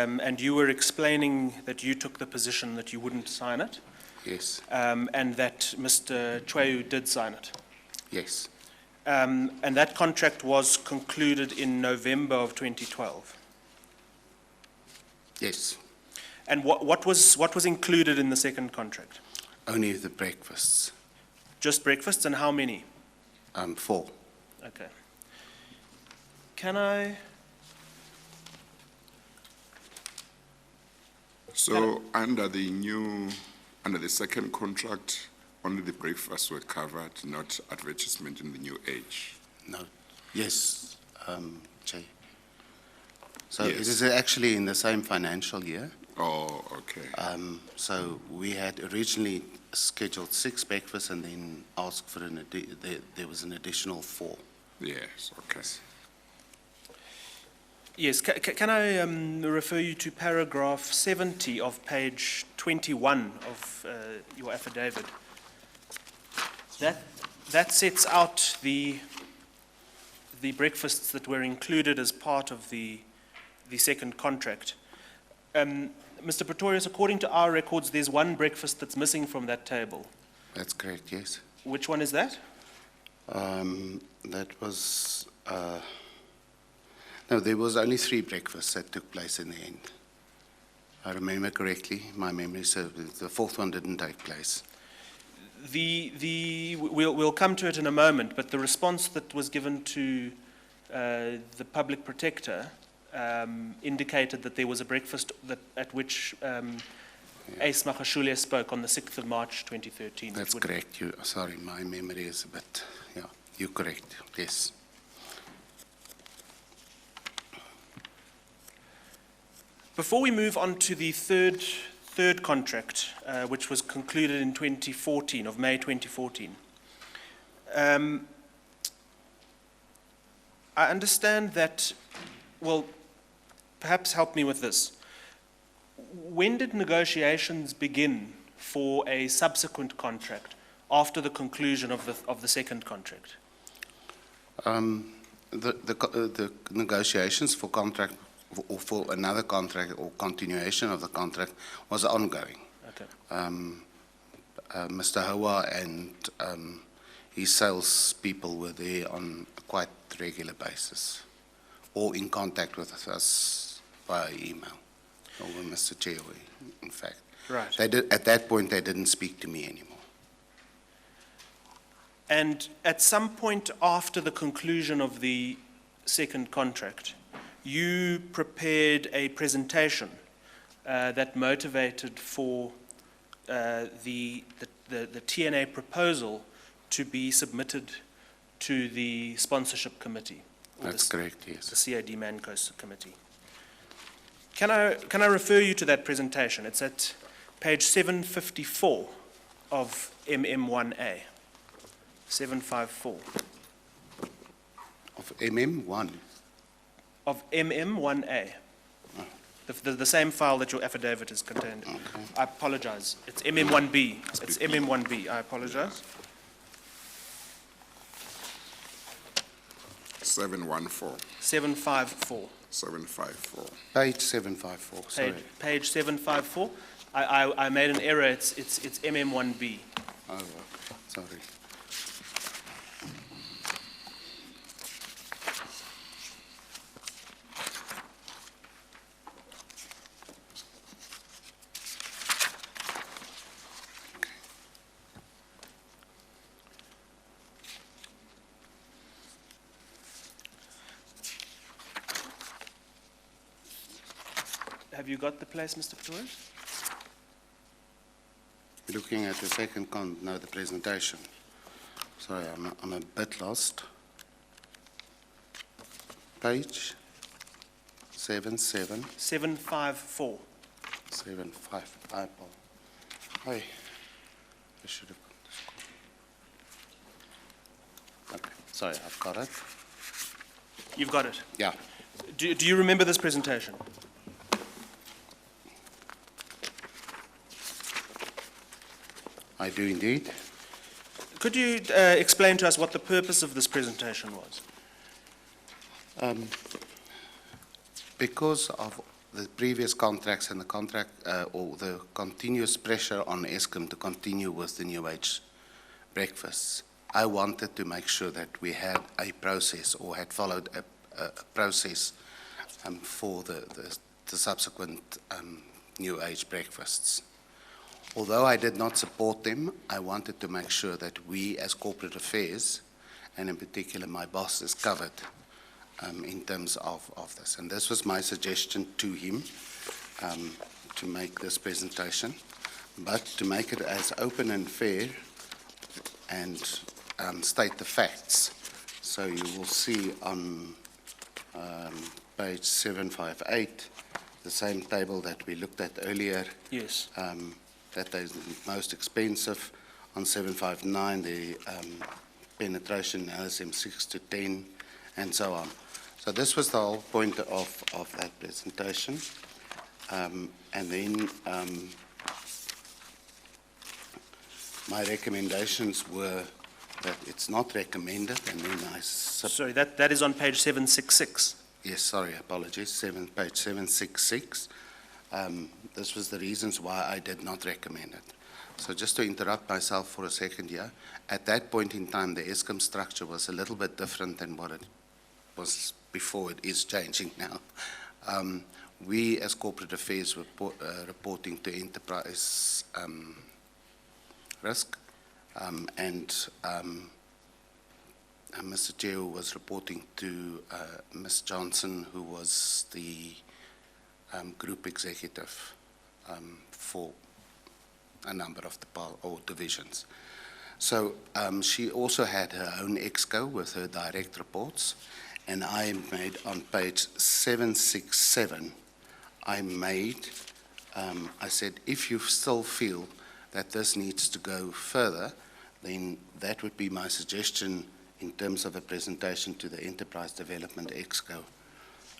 And you were explaining that you took the position that you wouldn't sign it. Yes. And that Mr. Chweyu did sign it. Yes. And that contract was concluded in November of 2012. Yes. And what was included in the second contract? Only the breakfasts. Just breakfasts, and how many? 4. Okay. Can I? So under the second contract, only the breakfasts were covered, not advertisement in the New Age. No. Yes, Jay. So Yes. it is actually in the same financial year. Oh, okay. So we had originally scheduled 6 breakfasts and then asked for there was an additional 4. Yes, okay. Yes. Can I refer you to paragraph 70 of page 21 of your affidavit? That sets out the breakfasts that were included as part of the second contract. Mr. Pretorius, according to our records, there's one breakfast that's missing from that table. That's correct, yes. Which one is that? That was, no, there was only 3 breakfasts that took place in the end. I remember correctly, my memory serves, the 4th one didn't take place. We'll come to it in a moment, but the response that was given to the public protector indicated that there was a breakfast at which Ace Magashule spoke on the 6th of March 2013. That's correct. Sorry, my memory is a bit, yeah, you're correct, yes. Before we move on to the third contract, which was concluded in 2014, of May 2014, I understand that, well, perhaps help me with this. When did negotiations begin for a subsequent contract after the conclusion of the second contract? The negotiations for contract or for another contract or continuation of the contract was ongoing. Okay. Mr. Hoa and his sales people were there on a quite regular basis, or in contact with us via email, or with Mr. Chewe, in fact. Right. They did, at that point, they didn't speak to me anymore. And at some point after the conclusion of the second contract, you prepared a presentation that motivated for the TNA proposal to be submitted to the sponsorship committee. That's correct, yes. The CAD Mancos committee. Can I refer you to that presentation? It's at page 754 of MM1A. 754. Of MM1? Of MM1A. Oh. The same file that your affidavit is contained in. Okay. I apologize. It's MM1B. It's MM1B. I apologize. 714. 754. 754. Page 754, sorry. Page 754. I made an error. It's MM1B. Oh, okay. Sorry. Have you got the place, Mr. Pretorius? Looking at the second the presentation. Sorry, I'm a bit lost. Page 754. 75. Hey, I should have got this. Okay, sorry, I've got it. You've got it. Yeah. Do you remember this presentation? I do indeed. Could you explain to us what the purpose of this presentation was? Because of the previous contracts and the contract, or the continuous pressure on Eskom to continue with the New Age breakfasts, I wanted to make sure that we had a process, or had followed a process for the subsequent New Age breakfasts. Although I did not support them, I wanted to make sure that we as corporate affairs, and in particular my boss, is covered in terms of this. And this was my suggestion to him, to make this presentation, but to make it as open and fair and state the facts. So you will see on page 758, the same table that we looked at earlier. Yes. That is the most expensive. On 759, the penetration LSM 6 to 10, and so on. So this was the whole point of that presentation. And then my recommendations were that it's not recommended, and then Sorry, that is on page 766. Yes, sorry, apologies, page 766. This was the reasons why I did not recommend it. So just to interrupt myself for a second here, at that point in time, the Eskom structure was a little bit different than what it was before. It is changing now. We, as corporate affairs, were reporting to enterprise risk, and Mr. Chair was reporting to Ms. Johnson, who was the group executive for a number of divisions. So she also had her own exco with her direct reports, and I made on page 767, I said, if you still feel that this needs to go further, then that would be my suggestion in terms of a presentation to the Enterprise Development Exco.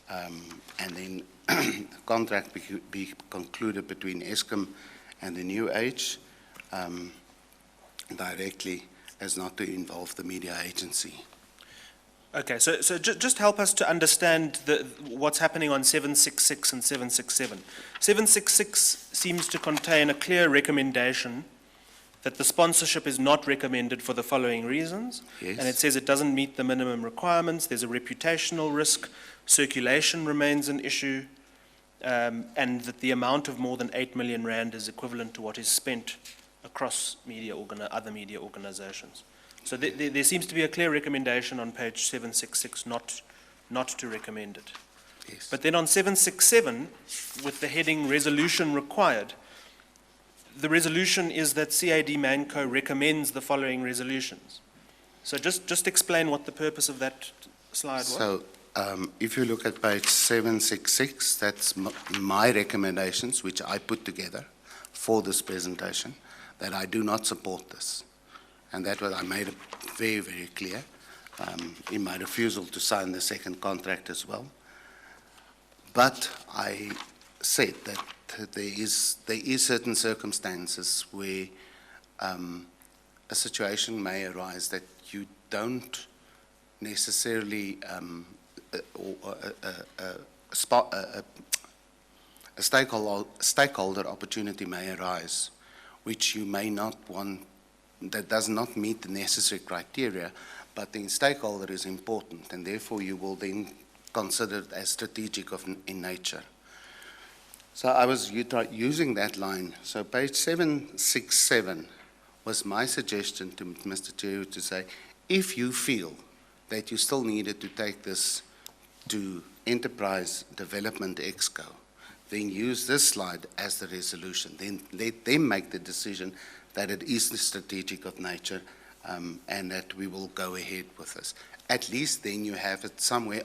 And then the contract be concluded between Eskom and the New Age directly, as not to involve the media agency. Okay, so just help us to understand what's happening on 766 and 767. 766 seems to contain a clear recommendation that the sponsorship is not recommended for the following reasons. Yes. And it says it doesn't meet the minimum requirements, there's a reputational risk, circulation remains an issue, and that the amount of more than 8 million rand is equivalent to what is spent across other media organizations. So there seems to be a clear recommendation on page 766 not to recommend it. Yes. But then on 767, with the heading resolution required, the resolution is that CAD Manco recommends the following resolutions. So just explain what the purpose of that slide was. So if you look at page 766, that's my recommendations, which I put together for this presentation, that I do not support this. And that was, I made it very, very clear in my refusal to sign the second contract as well. But I said that there is certain circumstances where a situation may arise that you don't necessarily, a stakeholder opportunity may arise, which you may not want, that does not meet the necessary criteria, but the stakeholder is important, and therefore you will then consider it as strategic in nature. So I was using that line. So page 767 was my suggestion to Mr. Chair to say, if you feel that you still needed to take this to Enterprise Development Exco, then use this slide as the resolution. Then let them make the decision that it is strategic of nature, and that we will go ahead with this. At least then you have it somewhere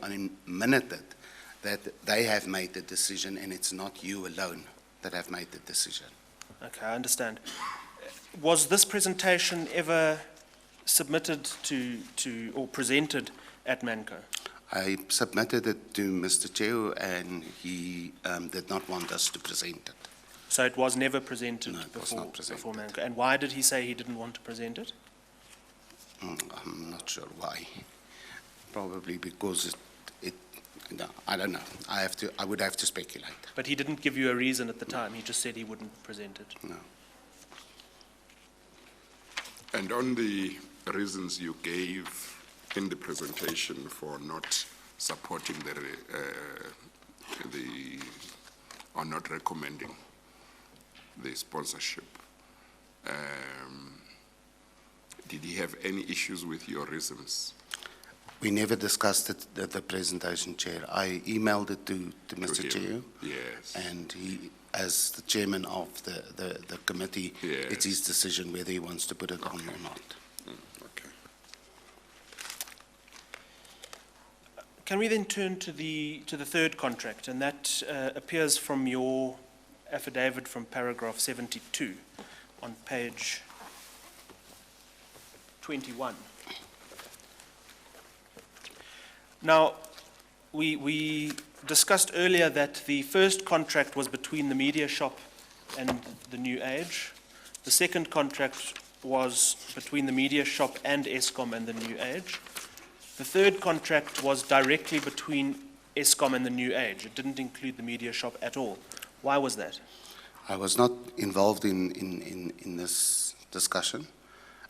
minuted that they have made the decision, and it's not you alone that have made the decision. Okay, I understand. Was this presentation ever submitted to or presented at Manco? I submitted it to Mr. Chair, and he did not want us to present it. So it was never presented, No, it was not presented. before Manco. And why did he say he didn't want to present it? I'm not sure why. Probably because No, I don't know. I would have to speculate. But he didn't give you a reason at the time. He just said he wouldn't present it. No. And on the reasons you gave in the presentation for not supporting or not recommending the sponsorship, did he have any issues with your reasons? We never discussed it at the presentation, Chair. I emailed it to Mr. him, Chair. yes. And he, as the chairman of the committee, Yes. it's his decision whether he wants to put it on or not. Okay. Can we then turn to the third contract, and that appears from your affidavit from paragraph 72 on page 21. Now, we discussed earlier that the first contract was between the media shop and the New Age. The second contract was between the media shop and Eskom and the New Age. The third contract was directly between Eskom and the New Age. It didn't include the media shop at all. Why was that? I was not involved in this discussion.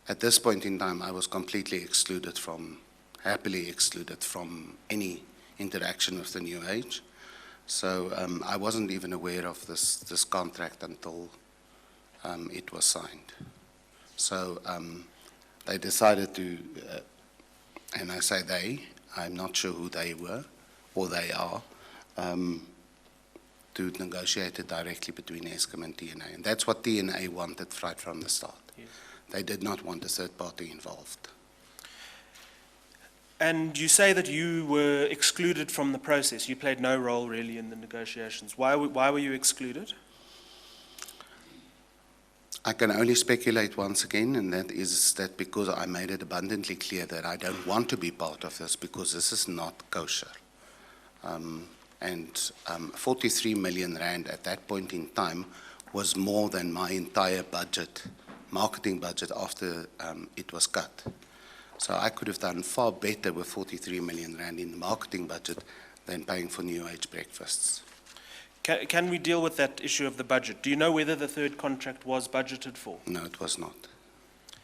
At this point in time, I was completely happily excluded from any interaction with the New Age. So I wasn't even aware of this contract until it was signed. So they decided to, and I say they, I'm not sure who they were or they are, to negotiate it directly between Eskom and TNA. And that's what TNA wanted right from the start. Yes. They did not want a third party involved. And you say that you were excluded from the process. You played no role really in the negotiations. Why were you excluded? I can only speculate once again, and that is that because I made it abundantly clear that I don't want to be part of this because this is not kosher. And 43 million rand at that point in time was more than my entire budget, marketing budget, after it was cut. So I could have done far better with 43 million rand in the marketing budget than paying for New Age breakfasts. Can we deal with that issue of the budget? Do you know whether the third contract was budgeted for? No, it was not.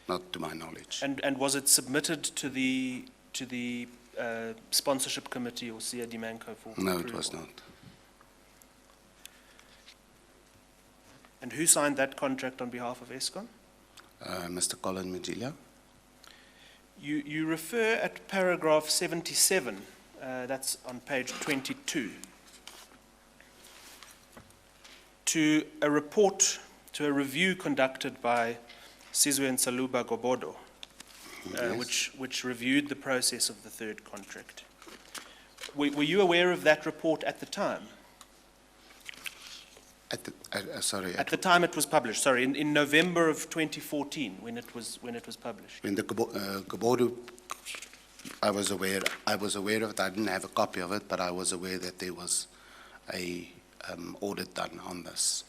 Not to my knowledge. And was it submitted to the sponsorship committee or Sia Di Manco for No, approval? it was not. And who signed that contract on behalf of Eskom? Mr. Colin Majila. You refer at paragraph 77, that's on page 22, to a report, to a review conducted by Sizwe and Saluba Gobodo, Yes. which reviewed the process of the third contract. Were you aware of that report at the time? At the time it was published, sorry, in November of 2014, when it was published. When the Gobodo, I was aware of it. I didn't have a copy of it, but I was aware that there was a audit done on this.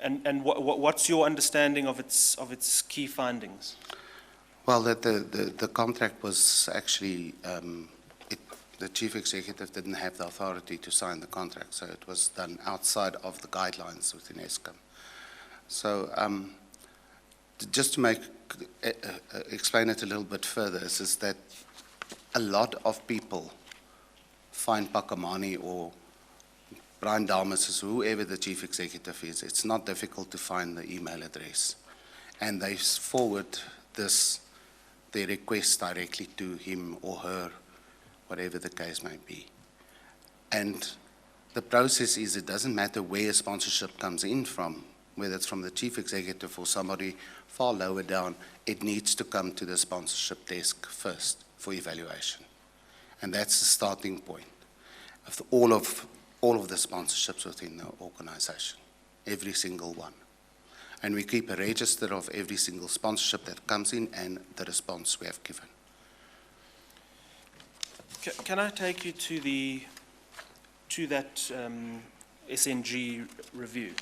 And what's your understanding of its key findings? Well, that the contract was actually, the chief executive didn't have the authority to sign the contract, so it was done outside of the guidelines within Eskom. So just to explain it a little bit further, is that a lot of people find Pakamani or Brian Dalmas, whoever the chief executive is, it's not difficult to find the email address. And they forward their request directly to him or her, whatever the case may be. And the process is, it doesn't matter where sponsorship comes in from, whether it's from the chief executive or somebody far lower down, it needs to come to the sponsorship desk first for evaluation. And that's the starting point of all of the sponsorships within the organization, every single one. And we keep a register of every single sponsorship that comes in and the response we have given. Can I take you to that SNG review?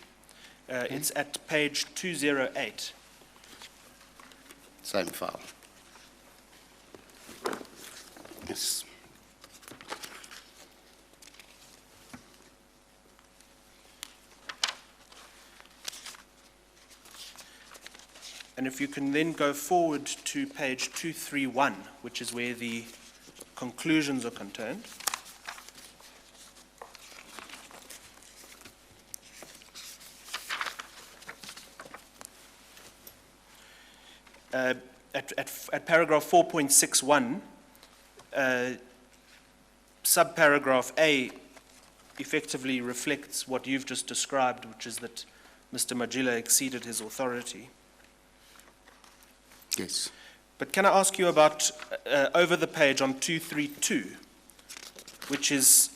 It's at page 208. Same file. Yes. And if you can then go forward to page 231, which is where the conclusions are contained. At paragraph 4.61, subparagraph A effectively reflects what you've just described, which is that Mr. Majila exceeded his authority. Yes. But can I ask you about, over the page on 232, which is,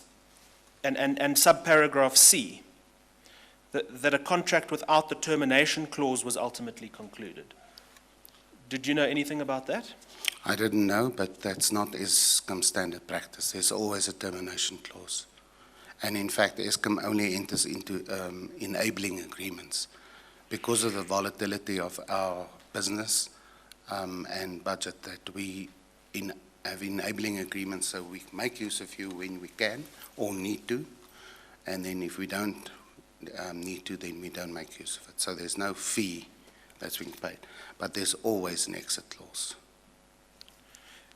and subparagraph C, that a contract without the termination clause was ultimately concluded. Did you know anything about that? I didn't know, but that's not ESCOM standard practice. There's always a termination clause. And in fact, ESCOM only enters into enabling agreements because of the volatility of our business and budget, that we have enabling agreements, so we make use of you when we can or need to, and then if we don't need to, then we don't make use of it. So there's no fee that's being paid, but there's always an exit clause.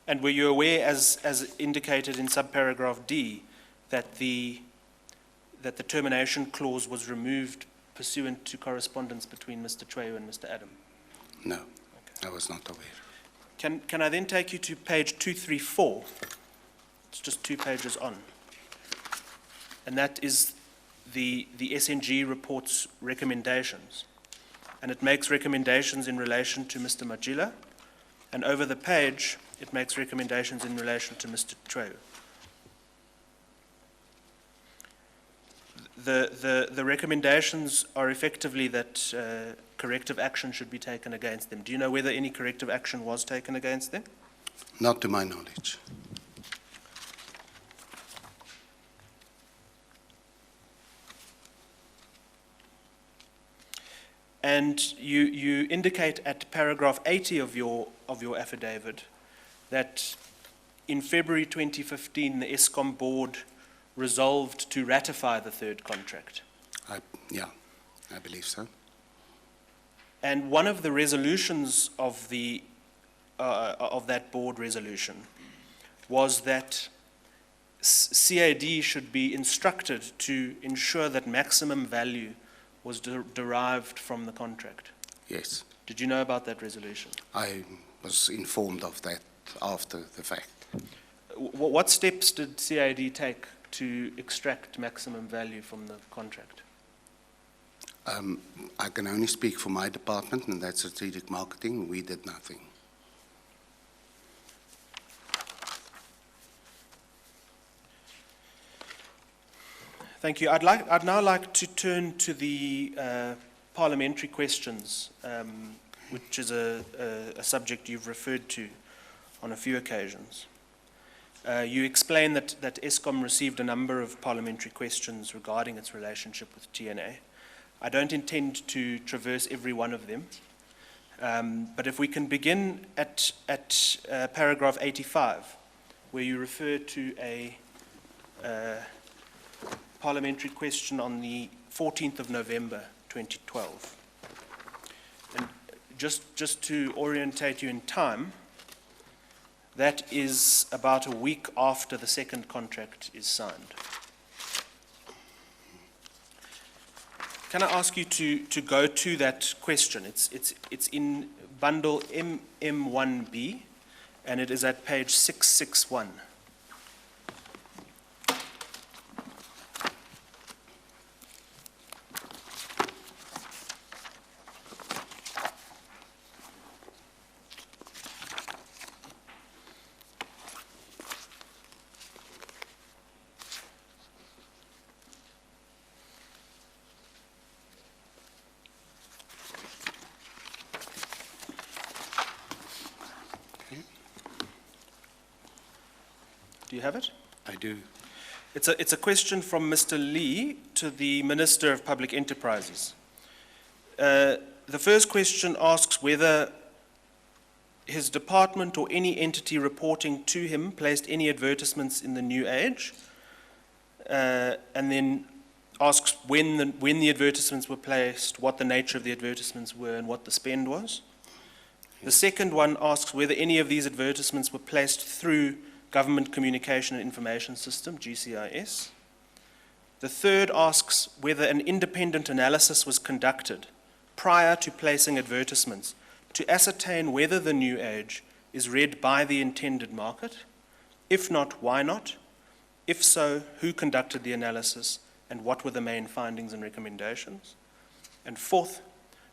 And were you aware, as indicated in subparagraph D, that the termination clause was removed pursuant to correspondence between Mr. Chweyo and Mr. Adam? No, Okay. I was not aware. Can I then take you to page 234? It's just 2 pages on. And that is the SNG report's recommendations. And it makes recommendations in relation to Mr. Majila, and over the page, it makes recommendations in relation to Mr. Chweyo. The recommendations are effectively that corrective action should be taken against them. Do you know whether any corrective action was taken against them? Not to my knowledge. And you indicate at paragraph 80 of your affidavit that in February 2015, the ESCOM board resolved to ratify the third contract. Yeah, I believe so. And one of the resolutions of that board resolution was that CAD should be instructed to ensure that maximum value was derived from the contract. Yes. Did you know about that resolution? I was informed of that after the fact. What steps did CAD take to extract maximum value from the contract? I can only speak for my department, and that's strategic marketing. We did nothing. Thank you. I'd now like to turn to the parliamentary questions, which is a subject you've referred to on a few occasions. You explain that ESCOM received a number of parliamentary questions regarding its relationship with TNA. I don't intend to traverse every one of them, but if we can begin at paragraph 85, where you refer to a parliamentary question on the 14th of November 2012. And just to orientate you in time, that is about a week after the second contract is signed. Can I ask you to go to that question? It's in bundle MM1B, and it is at page 661. Do you have it? I do. It's a question from Mr. Lee to the Minister of Public Enterprises. The first question asks whether his department or any entity reporting to him placed any advertisements in the New Age, and then asks when the advertisements were placed, what the nature of the advertisements were, and what the spend was. The second one asks whether any of these advertisements were placed through Government Communication and Information System, GCIS. The third asks whether an independent analysis was conducted prior to placing advertisements to ascertain whether the new age is read by the intended market. If not, why not? If so, who conducted the analysis and what were the main findings and recommendations? And fourth,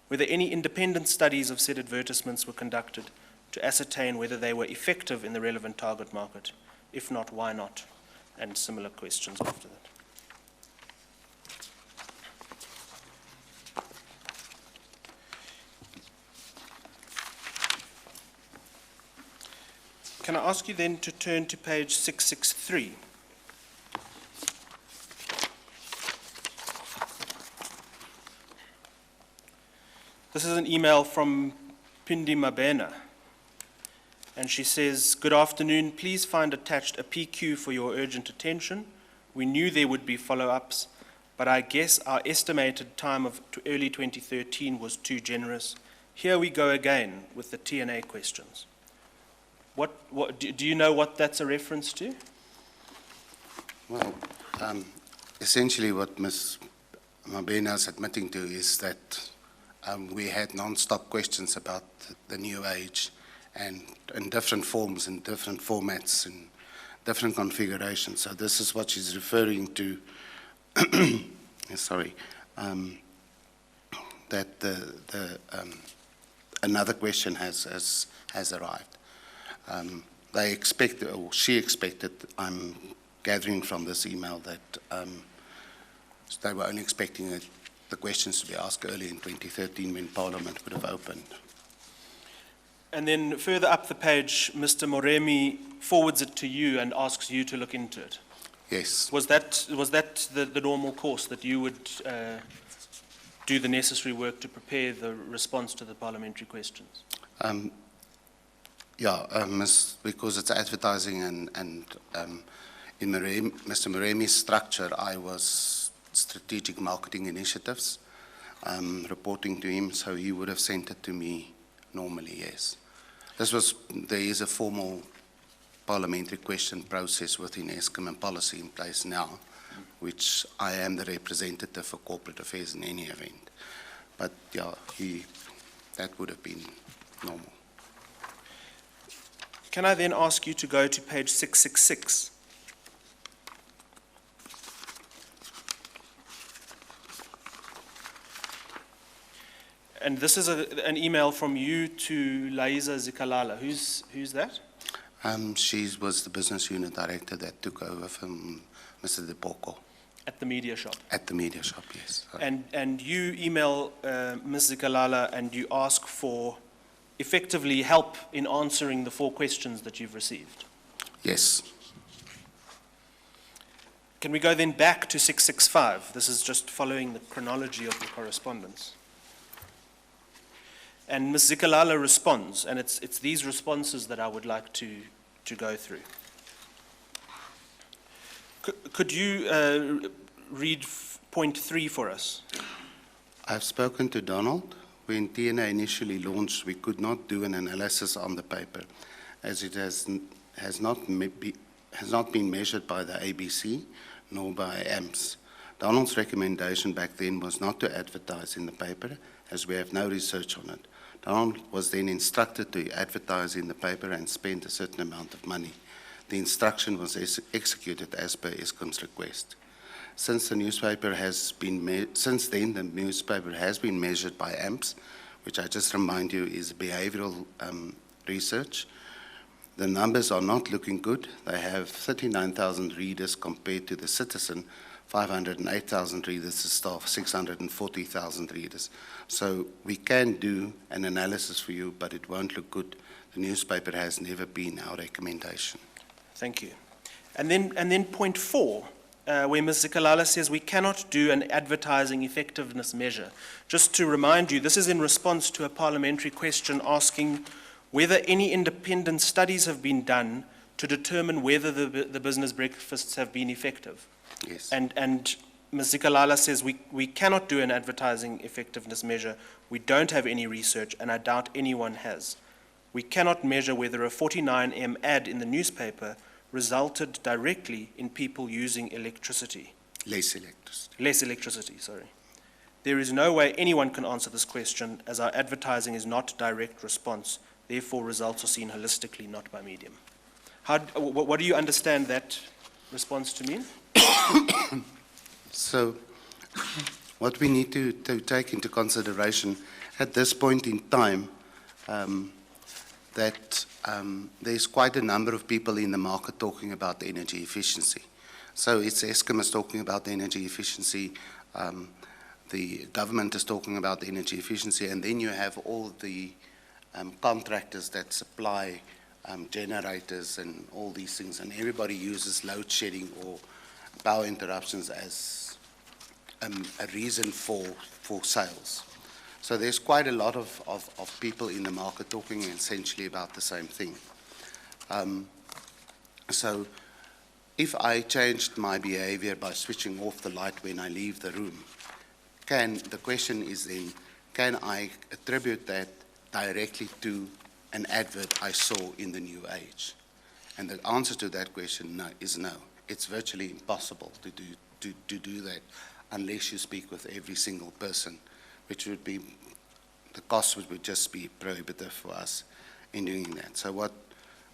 whether any independent studies of said advertisements were conducted to ascertain whether they were effective in the relevant target market. If not, why not? And similar questions after that. Can I ask you then to turn to page 663? This is an email from Pindi Mabena, and she says, "Good afternoon, please find attached a PQ for your urgent attention. We knew there would be follow-ups, but I guess our estimated time of early 2013 was too generous. Here we go again with the TNA questions." Do you know what that's a reference to? Well, essentially what Ms. Mabena is admitting to is that we had non-stop questions about the new age and in different forms, in different formats, in different configurations. So this is what she's referring to. Sorry, that another question has arrived. They expected, or she expected, I'm gathering from this email that they were only expecting the questions to be asked early in 2013 when Parliament would have opened. And then further up the page, Mr. Moremi forwards it to you and asks you to look into it. Yes. Was that the normal course, that you would do the necessary work to prepare the response to the parliamentary questions? Because it's advertising and in Mr. Moremi's structure, I was strategic marketing initiatives, reporting to him, so he would have sent it to me normally, yes. There is a formal parliamentary question process within Eskom and policy in place now, which I am the representative for corporate affairs in any event. But yeah, that would have been normal. Can I then ask you to go to page 666? And this is an email from you to Laiza Zikalala. Who's that? She was the business unit director that took over from Mr. Depoko. At the media shop? At the media shop, yes. And you email Ms. Zikalala and you ask for effectively help in answering the 4 questions that you've received? Yes. Can we go then back to 665? This is just following the chronology of the correspondence. And Ms. Zikalala responds, and it's these responses that I would like to go through. Could you read point 3 for us? I've spoken to Donald. When TNA initially launched, we could not do an analysis on the paper, as it has not been measured by the ABC nor by AMPS. Donald's recommendation back then was not to advertise in the paper, as we have no research on it. Donald was then instructed to advertise in the paper and spend a certain amount of money. The instruction was executed as per Eskom's request. Since then, the newspaper has been measured by AMPS, which I just remind you is behavioral research. The numbers are not looking good. They have 39,000 readers compared to the Citizen, 508,000 readers, the Staff, 640,000 readers. So we can do an analysis for you, but it won't look good. The newspaper has never been our recommendation. Thank you. And then point 4. Where Ms. Zikalala says we cannot do an advertising effectiveness measure. Just to remind you, this is in response to a parliamentary question asking whether any independent studies have been done to determine whether the business breakfasts have been effective. Yes. And Ms. Zikalala says we cannot do an advertising effectiveness measure. We don't have any research, and I doubt anyone has. We cannot measure whether a 49M ad in the newspaper resulted directly in people using electricity. Less electricity. Less electricity, sorry. There is no way anyone can answer this question, as our advertising is not direct response. Therefore, results are seen holistically, not by medium. What do you understand that response to mean? So, what we need to take into consideration at this point in time, that there's quite a number of people in the market talking about energy efficiency. So it's Eskom is talking about energy efficiency, the government is talking about energy efficiency, and then you have all the contractors that supply generators and all these things, and everybody uses load shedding or power interruptions as a reason for sales. So there's quite a lot of people in the market talking essentially about the same thing. So if I changed my behavior by switching off the light when I leave the room, the question is then, can I attribute that directly to an advert I saw in the New Age? And the answer to that question is no. It's virtually impossible to do that unless you speak with every single person, which would be, the cost would just be prohibitive for us in doing that. So what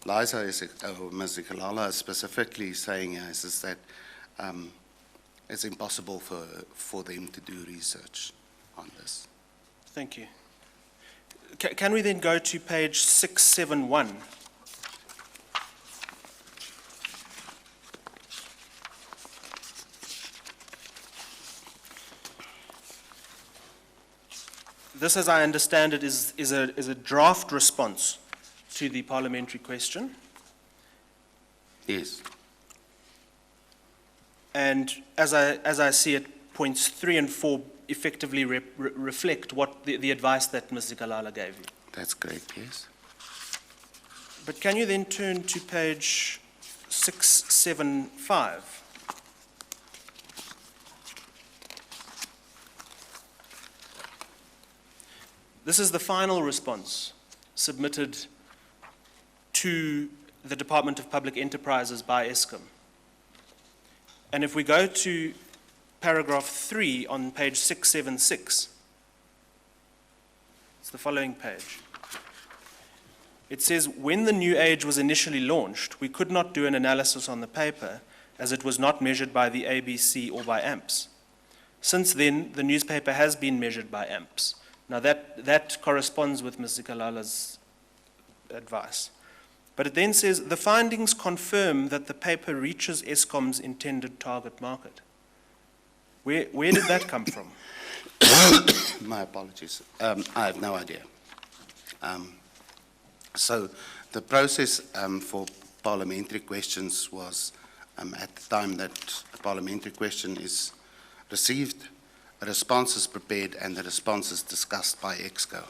Liza is, or Ms. Kalala is specifically saying is that it's impossible for them to do research on this. Thank you. Can we then go to page 671? This, as I understand it, is a draft response to the parliamentary question. Yes. And as I see it, points 3 and 4 effectively reflect what the advice that Ms. Zikalala gave you. That's correct, yes. But can you then turn to page 675? This is the final response submitted to the Department of Public Enterprises by Eskom. And if we go to paragraph 3 on page 676, it's the following page. It says, when the New Age was initially launched, we could not do an analysis on the paper as it was not measured by the ABC or by AMPS. Since then, the newspaper has been measured by AMPS. Now that corresponds with Ms. Zikalala's advice. But it then says, the findings confirm that the paper reaches Eskom's intended target market. Where did that come from? My apologies. I have no idea. So the process for parliamentary questions was at the time that a parliamentary question is received, a response is prepared, and the response is discussed by EXCO.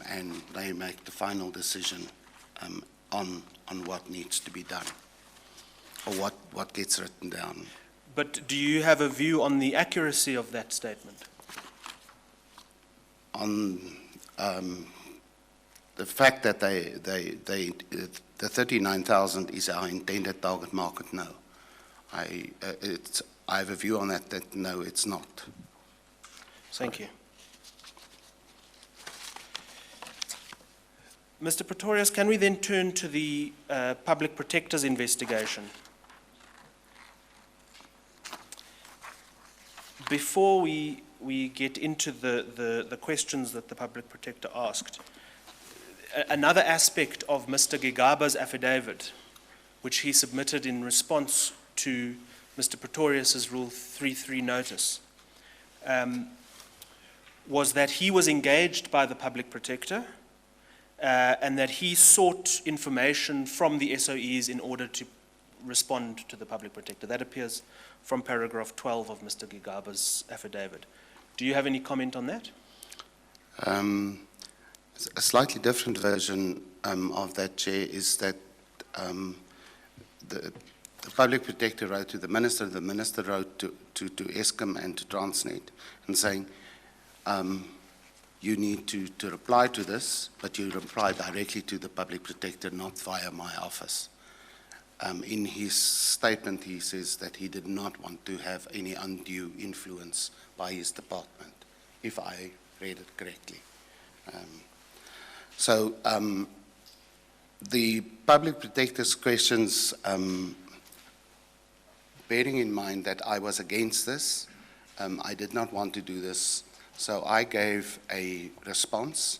And they make the final decision on what needs to be done, or what gets written down. But do you have a view on the accuracy of that statement? On the fact that the 39,000 is our intended target market, no. I have a view on that no, it's not. Thank you. Mr. Pretorius, can we then turn to the Public Protector's investigation? Before we get into the questions that the Public Protector asked, another aspect of Mr. Gigaba's affidavit, which he submitted in response to Mr. Pretorius's Rule 33 notice, was that he was engaged by the Public Protector and that he sought information from the SOEs in order to respond to the Public Protector. That appears from paragraph 12 of Mr. Gigaba's affidavit. Do you have any comment on that? A slightly different version of that, Chair, is that the Public Protector wrote to the Minister wrote to Eskom and to Transnet, and saying, you need to reply to this, but you reply directly to the Public Protector, not via my office. In his statement, he says that he did not want to have any undue influence by his department, if I read it correctly. The Public Protector's questions, bearing in mind that I was against this, I did not want to do this, so I gave a response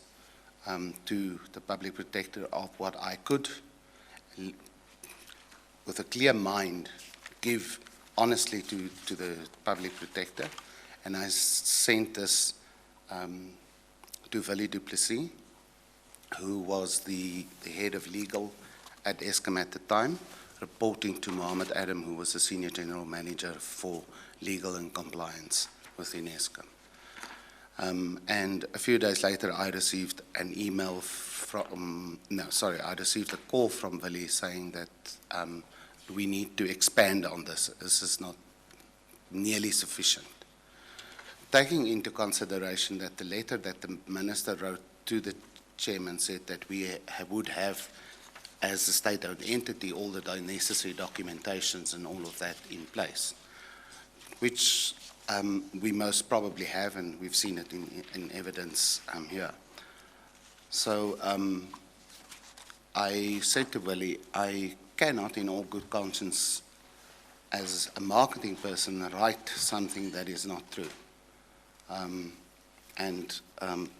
to the Public Protector of what I could, with a clear mind, give honestly to the Public Protector, and I sent this to Willie du Plessis, who was the head of legal at Eskom at the time, reporting to Mohammed Adam, who was the Senior General Manager for Legal and Compliance within Eskom. And a few days later, I received an email I received a call from Willie saying that we need to expand on this. This is not nearly sufficient. Taking into consideration that the letter that the Minister wrote to the Chairman said that we would have, as a state-owned entity, all the necessary documentations and all of that in place, which we most probably have, and we've seen it in evidence here. So I said to Willie, I cannot, in all good conscience, as a marketing person, write something that is not true.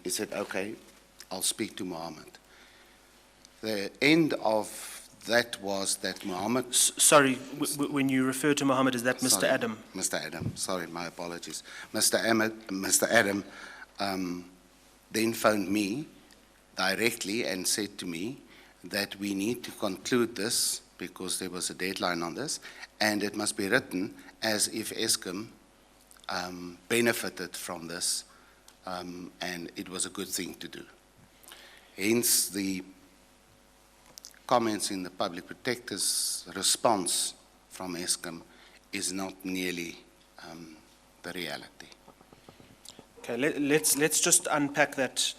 He said, okay, I'll speak to Mohammed. The end of that was that Mohammed... Sorry, when you refer to Mohammed, is that Mr. Sorry, Adam? Mr. Adam, sorry, my apologies. Mr. Adam then phoned me directly and said to me that we need to conclude this because there was a deadline on this, and it must be written as if Eskom benefited from this, and it was a good thing to do. Hence, the comments in the Public Protector's response from Eskom is not nearly the reality. Okay, let's just unpack that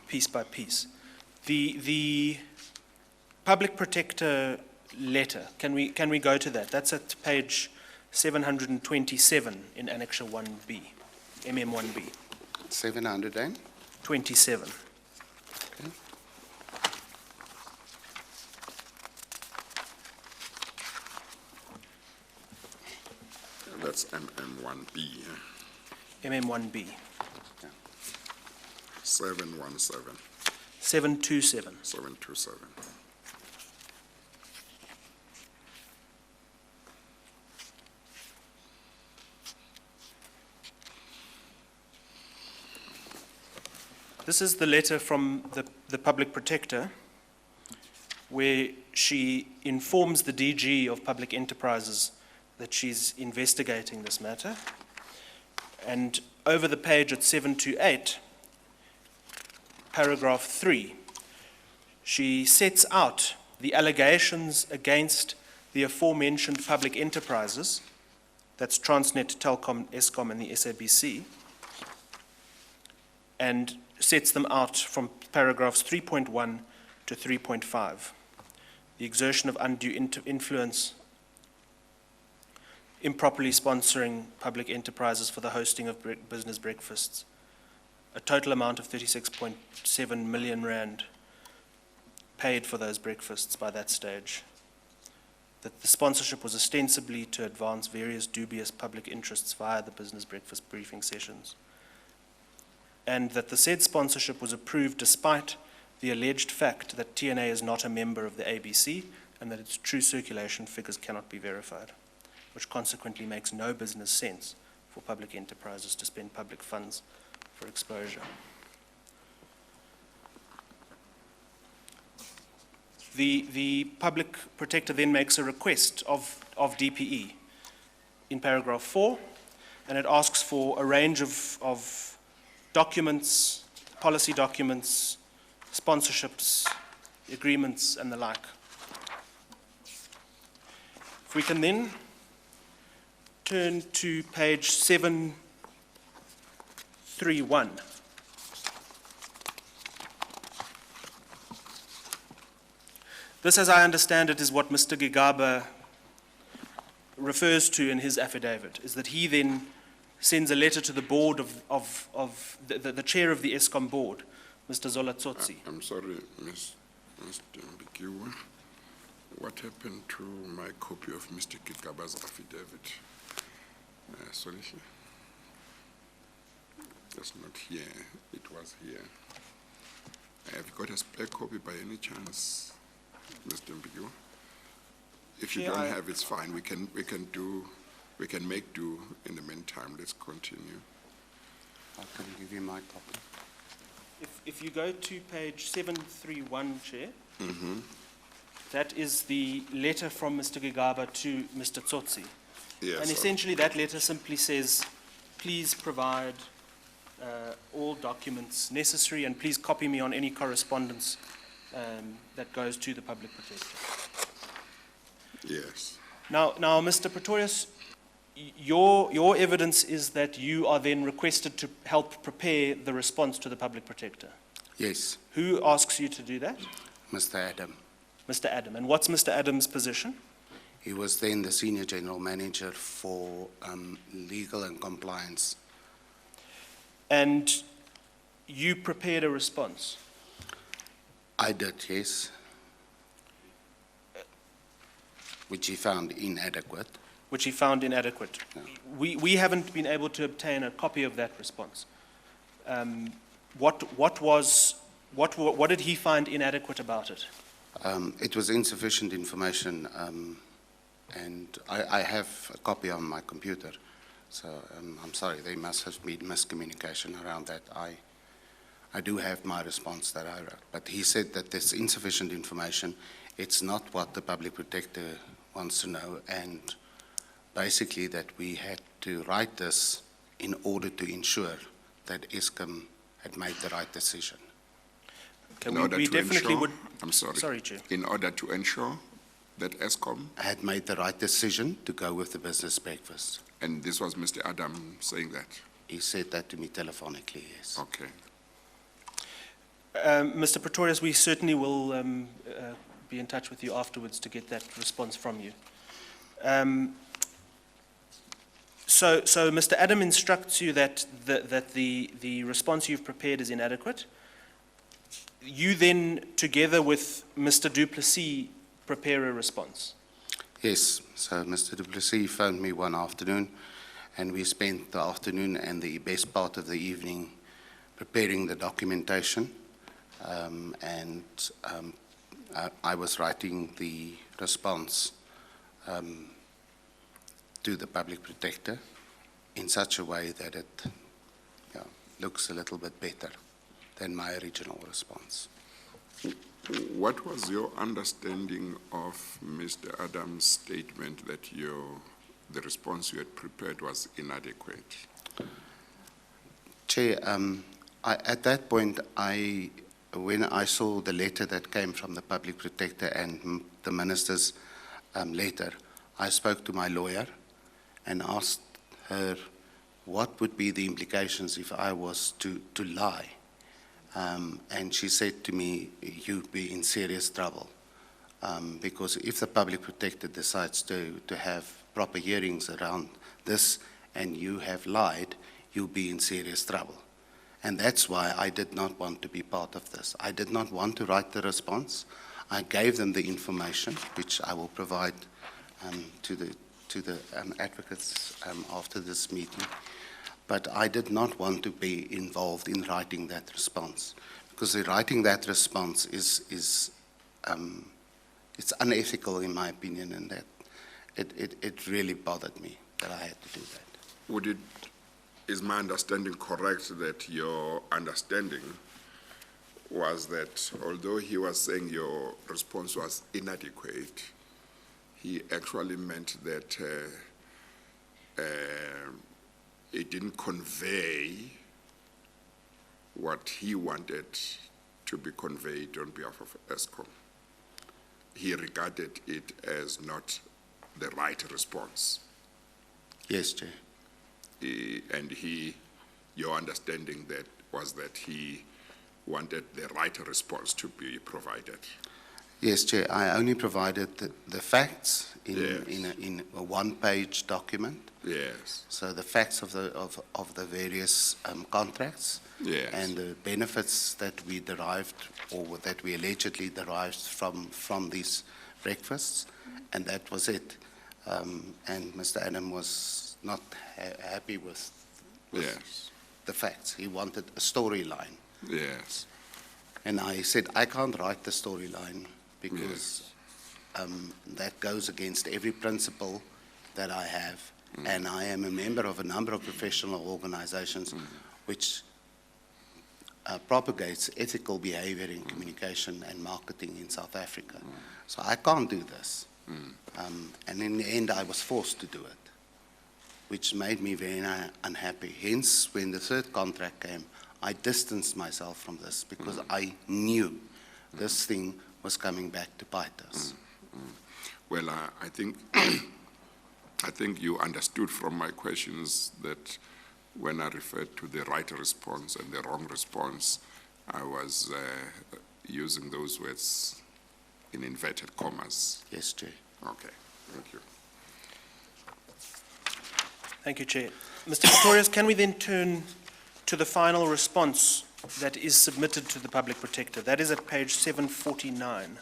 piece by piece. The Public Protector letter, can we go to that? That's at page 727 in Annexure 1B, MM1B. 727. Okay. That's MM1B. MM1B. Yeah. 717. 727. 727. This is the letter from the Public Protector, where she informs the DG of Public Enterprises that she's investigating this matter. And over the page at 728, paragraph 3, she sets out the allegations against the aforementioned public enterprises, that's Transnet, Telkom, Eskom, and the SABC, and sets them out from paragraphs 3.1 to 3.5. The exertion of undue influence, improperly sponsoring public enterprises for the hosting of business breakfasts, a total amount of 36.7 million rand paid for those breakfasts by that stage, that the sponsorship was ostensibly to advance various dubious public interests via the business breakfast briefing sessions, and that the said sponsorship was approved despite the alleged fact that TNA is not a member of the ABC and that its true circulation figures cannot be verified, which consequently makes no business sense for public enterprises to spend public funds for exposure. The Public Protector then makes a request of DPE in paragraph 4, and it asks for a range of documents, policy documents, sponsorships, agreements, and the like. If we can then turn to page 731 This, as I understand it, is what Mr. Gigaba refers to in his affidavit, is that he then sends a letter to the board of the chair of the ESCOM board, Mr. Zolatsotsi. I'm sorry, Mr. Mbikiwa. What happened to my copy of Mr. Gigaba's affidavit? Sorry, that's not here. It was here. Have you got a spare copy by any chance, Mr. Mbikiwa? If you Yeah, don't have, it's fine. We can make do in the meantime. Let's continue. I can give you my copy. If you go to page 731, Chair, that is the letter from Mr. Gigaba to Mr. Tsotsi. Yes. And essentially that letter simply says, please provide all documents necessary and please copy me on any correspondence that goes to the public protector. Yes. Now, Mr. Pretorius, your evidence is that you are then requested to help prepare the response to the public protector. Yes, Who asks you to do that? Mr. Adam. Mr. Adam. And what's Mr. Adam's position? He was then the Senior General Manager for Legal and Compliance. And you prepared a response. I did, yes, which he found inadequate. Which he found inadequate. Yeah. We haven't been able to obtain a copy of that response. What did he find inadequate about it? It was insufficient information, and I have a copy on my computer, so I'm sorry, there must have been miscommunication around that. I do have my response that I wrote, but he said that there's insufficient information. It's not what the public protector wants to know, and basically that we had to write this in order to ensure that ESCOM had made the right decision. Okay, In order we to definitely ensure- would. I'm sorry. Sorry, Chair. In order to ensure that ESCOM, Had made the right decision to go with the business breakfast. and this was Mr. Adam saying that. He said that to me telephonically, yes. Okay. Mr. Pretorius, we certainly will be in touch with you afterwards to get that response from you. So Mr. Adam instructs you that the response you've prepared is inadequate. You then, together with Mr. Duplessis, prepare a response. Yes, so Mr. Du Plessis phoned me one afternoon, and we spent the afternoon and the best part of the evening preparing the documentation, I was writing the response to the public protector in such a way that it looks a little bit better than my original response. What was your understanding of Mr. Adams' statement that the response you had prepared was inadequate? Chair, at that point, when I saw the letter that came from the public protector and the minister's letter, I spoke to my lawyer and asked her what would be the implications if I was to lie. And she said to me, you'd be in serious trouble, because if the public protector decides to have proper hearings around this and you have lied, you'll be in serious trouble. And that's why I did not want to be part of this. I did not want to write the response. I gave them the information, which I will provide to the advocates after this meeting. But I did not want to be involved in writing that response, because writing that response is it's unethical in my opinion, and that it really bothered me that I had to do that. Is my understanding correct that your understanding was that although he was saying your response was inadequate, he actually meant that it didn't convey what he wanted to be conveyed on behalf of ESCOM? He regarded it as not the right response. Yes, Chair. And your understanding was that he wanted the right response to be provided. Yes, Chair, I only provided the facts Yes. in a one-page document. Yes, So the facts of the various contracts yes. and the benefits that we derived or that we allegedly derived from these breakfasts, and that was it. And Mr. Adam was not happy with Yes, the facts. He wanted a storyline. yes, And I said, I can't write the storyline because that goes against every principle that I have. And I am a member of a number of professional organizations which propagates ethical behavior in communication and marketing in South Africa. So I can't do this. And in the end, I was forced to do it, which made me very unhappy. Hence, when the third contract came, I distanced myself from this because I knew this thing was coming back to bite us. Well, I think, I think you understood from my questions that when I referred to the right response and the wrong response, I was using those words in inverted commas. Yes, Chair. Okay, thank you. Thank you, Chair. Mr. Pretorius, can we then turn to the final response that is submitted to the Public Protector? That is at page 749.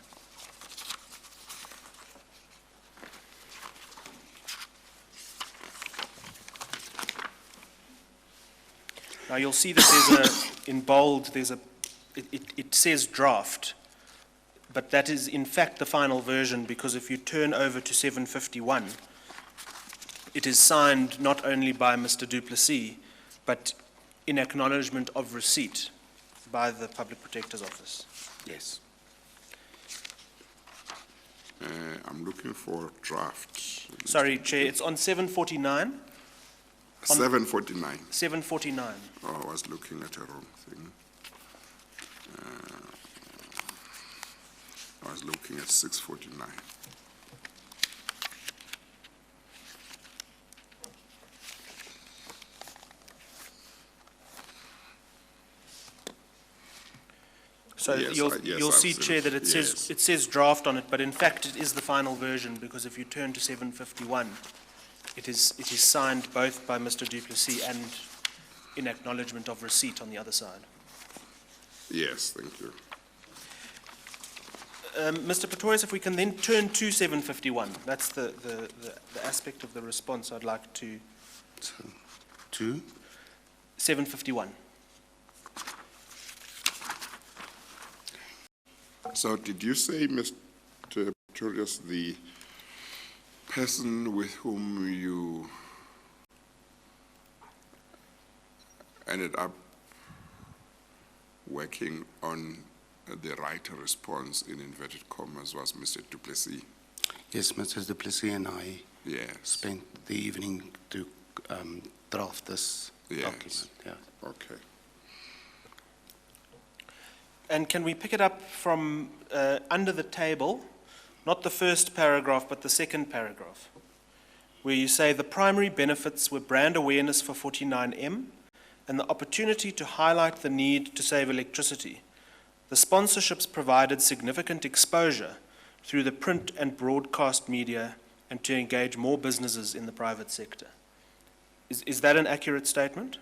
Now, you'll see that there's in bold, it says draft, but that is in fact the final version, because if you turn over to 751, it is signed not only by Mr. Du Plessis, but in acknowledgement of receipt by the Public Protector's Office. Yes. I'm looking for draft. Sorry, Chair, it's on 749. 749. 749. Oh, I was looking at a wrong thing. I was looking at 649. So Yes, you'll yes, see, I've seen Chair, it. that it says Yes. it says draft on it, but in fact it is the final version, because if you turn to 751, it is signed both by Mr. Du Plessis and in acknowledgement of receipt on the other side. Yes, thank you. Mr. Pretorius, if we can then turn to 751, that's the aspect of the response I'd like to. So, 2. 751. So did you say, Mr. Pretorius, the person with whom you ended up working on the right response in inverted commas was Mr. Du Plessis? Yes, Mr. Du Plessis and I Yes. spent the evening to draft this Yes. document. Yeah. Okay. And can we pick it up from under the table, not the first paragraph, but the second paragraph, where you say the primary benefits were brand awareness for 49M and the opportunity to highlight the need to save electricity. The sponsorships provided significant exposure through the print and broadcast media and to engage more businesses in the private sector. Is that an accurate statement?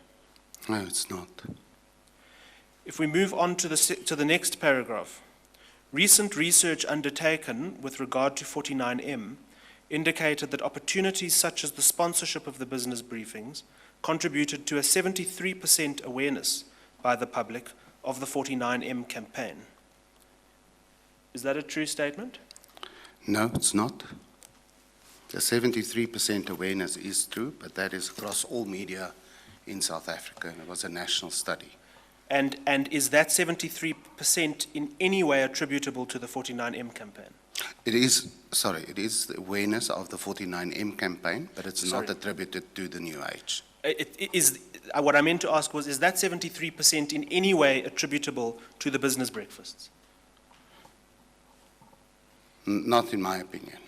No, it's not. If we move on to the next paragraph, recent research undertaken with regard to 49M indicated that opportunities such as the sponsorship of the business briefings contributed to a 73% awareness by the public of the 49M campaign. Is that a true statement? No, it's not. The 73% awareness is true, but that is across all media in South Africa, and it was a national study. And is that 73% in any way attributable to the 49M campaign? It is the awareness of the 49M campaign, but it's Sorry. not attributed to the New Age. What I meant to ask was, is that 73% in any way attributable to the business breakfasts? Not in my opinion.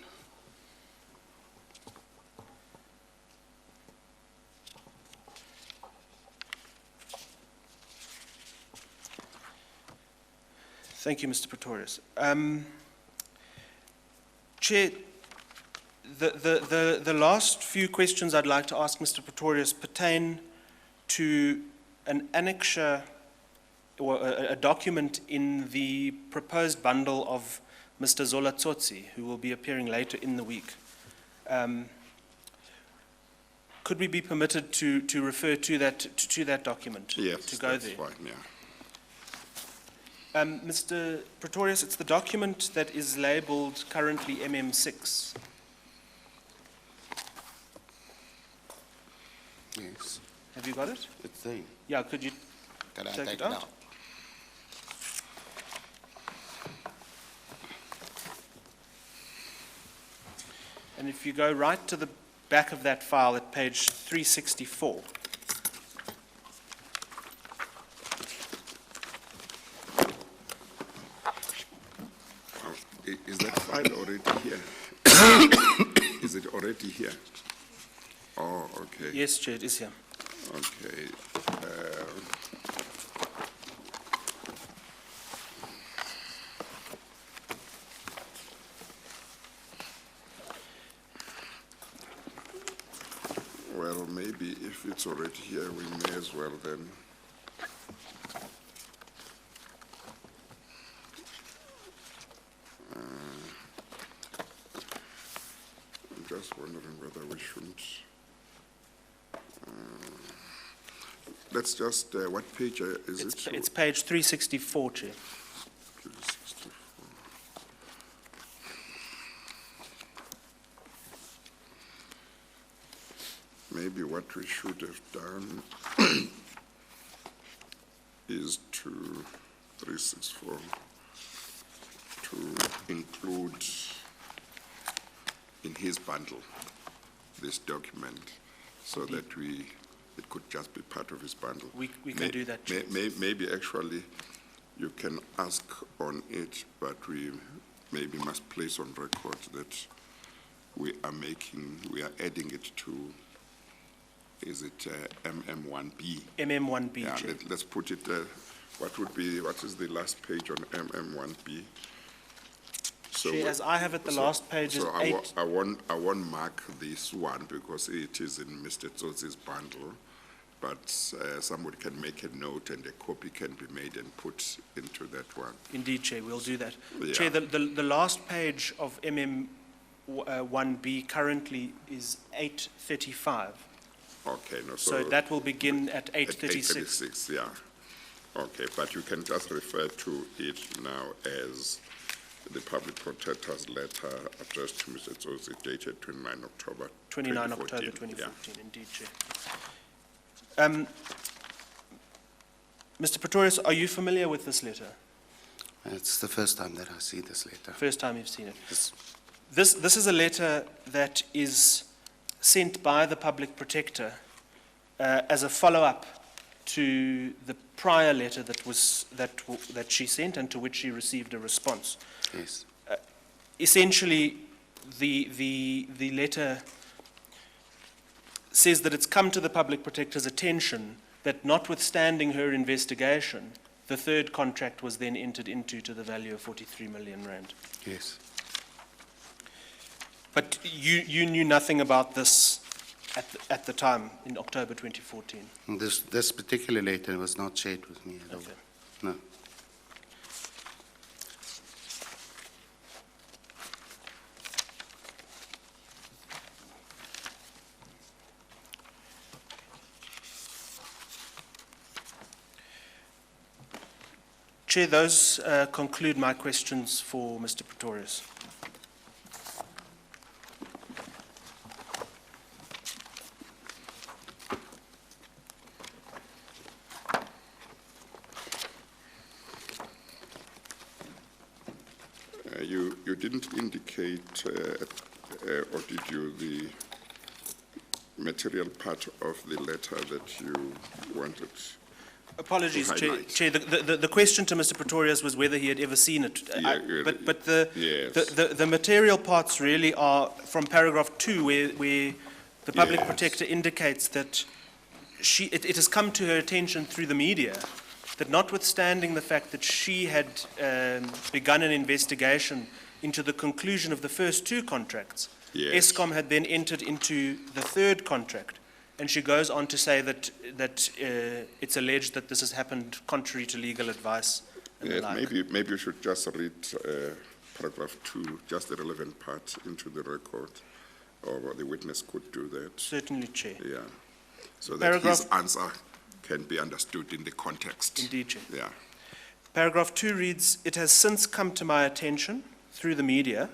Thank you, Mr. Pretorius. Chair, the last few questions I'd like to ask Mr. Pretorius pertain to an annexure or a document in the proposed bundle of Mr. Zola Tsotsi, who will be appearing later in the week. Could we be permitted to refer to that document? Yes, to go that's there? fine, yeah. Mr. Pretorius, it's the document that is labelled currently MM6. Yes, Have you got it? it's there. Yeah, could you Can I take take it it out? out? And if you go right to the back of that file at page 364. Is that file already here? Is it already here? Oh, okay. Yes, Chair, it is here. Okay. Well, maybe if it's already here, we may as well then. I'm just wondering whether we shouldn't. Let's just, what page is it? It's page 364, Chair. 364. Maybe what we should have done is to 364 to include in his bundle this document so that it could just be part of his bundle. We can do that, Chair. Maybe actually you can ask on it, but we maybe must place on record that we are adding it to, is it MM1B? MM1B, Yeah, Chair. let's put it, what is the last page on MM1B? So Chair, as I have it, the last page is so 8. I won't mark this one because it is in Mr. Tsotsi's bundle, but somebody can make a note and a copy can be made and put into that one. Indeed, Chair, we'll do that. Yeah. Chair, the last page of MM1B currently is 835. Okay, no, So that will begin at at 836. 8:36, yeah. Okay, but you can just refer to it now as the public protector's letter addressed to Mr. Tsotsi dated 29 October 29 October 2014. 2014, indeed, Chair. Mr. Pretorius, are you familiar with this letter? It's the first time that I see this letter. First time you've seen it. It's- This is a letter that is sent by the public protector as a follow-up to the prior letter that she sent and to which she received a response. Yes, Essentially, the letter says that it's come to the public protector's attention that notwithstanding her investigation, the third contract was then entered into to the value of 43 million rand. yes. But you knew nothing about this at the time in October 2014? And this particular letter was not shared with me at all. Okay. No. Chair, those conclude my questions for Mr. Pretorius. You didn't indicate, or did you, the material part of the letter that you wanted? Apologies, To Chair. highlight. Chair, the question to Mr. Pretorius was whether he had ever seen it. But the material parts really are from paragraph 2, where the public Yes. protector indicates that it has come to her attention through the media that notwithstanding the fact that she had begun an investigation into the conclusion of the first two contracts, Yes. Eskom had then entered into the third contract. And she goes on to say that it's alleged that this has happened contrary to legal advice and the Yes, like. maybe you should just read paragraph 2, just the relevant part into the record, or the witness could do that. Certainly, Chair. Yeah, so that his Paragraph- answer can be understood in the context. Indeed, Chair. Yeah, Paragraph 2 reads, "It has since come to my attention, through the media,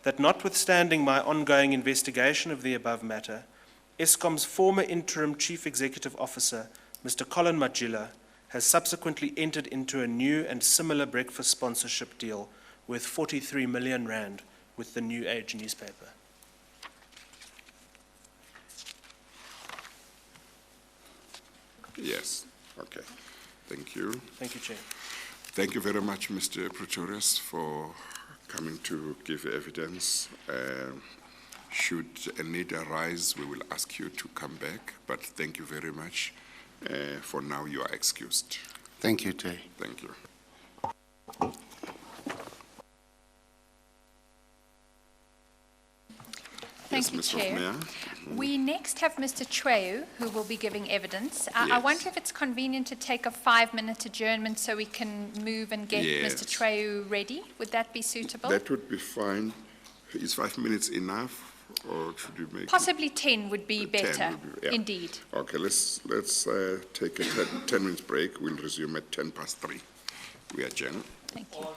that notwithstanding my ongoing investigation of the above matter, Eskom's former interim chief executive officer, Mr. Colin Majila, has subsequently entered into a new and similar breakfast sponsorship deal worth 43 million rand with the New Age newspaper." yes, okay. Thank you. Thank you, Chair. Thank you very much, Mr. Pretorius, for coming to give evidence. Should a need arise, we will ask you to come back, but thank you very much. For now, you are excused. Thank you, Chair. Thank you. Thank you, Yes, Ms. Chair. Hofmeyer. We next have Mr. Chweu, who will be giving evidence. I Yes. wonder if it's convenient to take a 5-minute adjournment so we can move and get Yes. Mr. Chweu ready. Would that be suitable? That would be fine. Is 5 minutes enough, or should you make it? Possibly 10 would be 10 better, would be- yeah. indeed. Okay, let's take a 10 minutes break. We'll resume at 3:10. We adjourn. Thank you.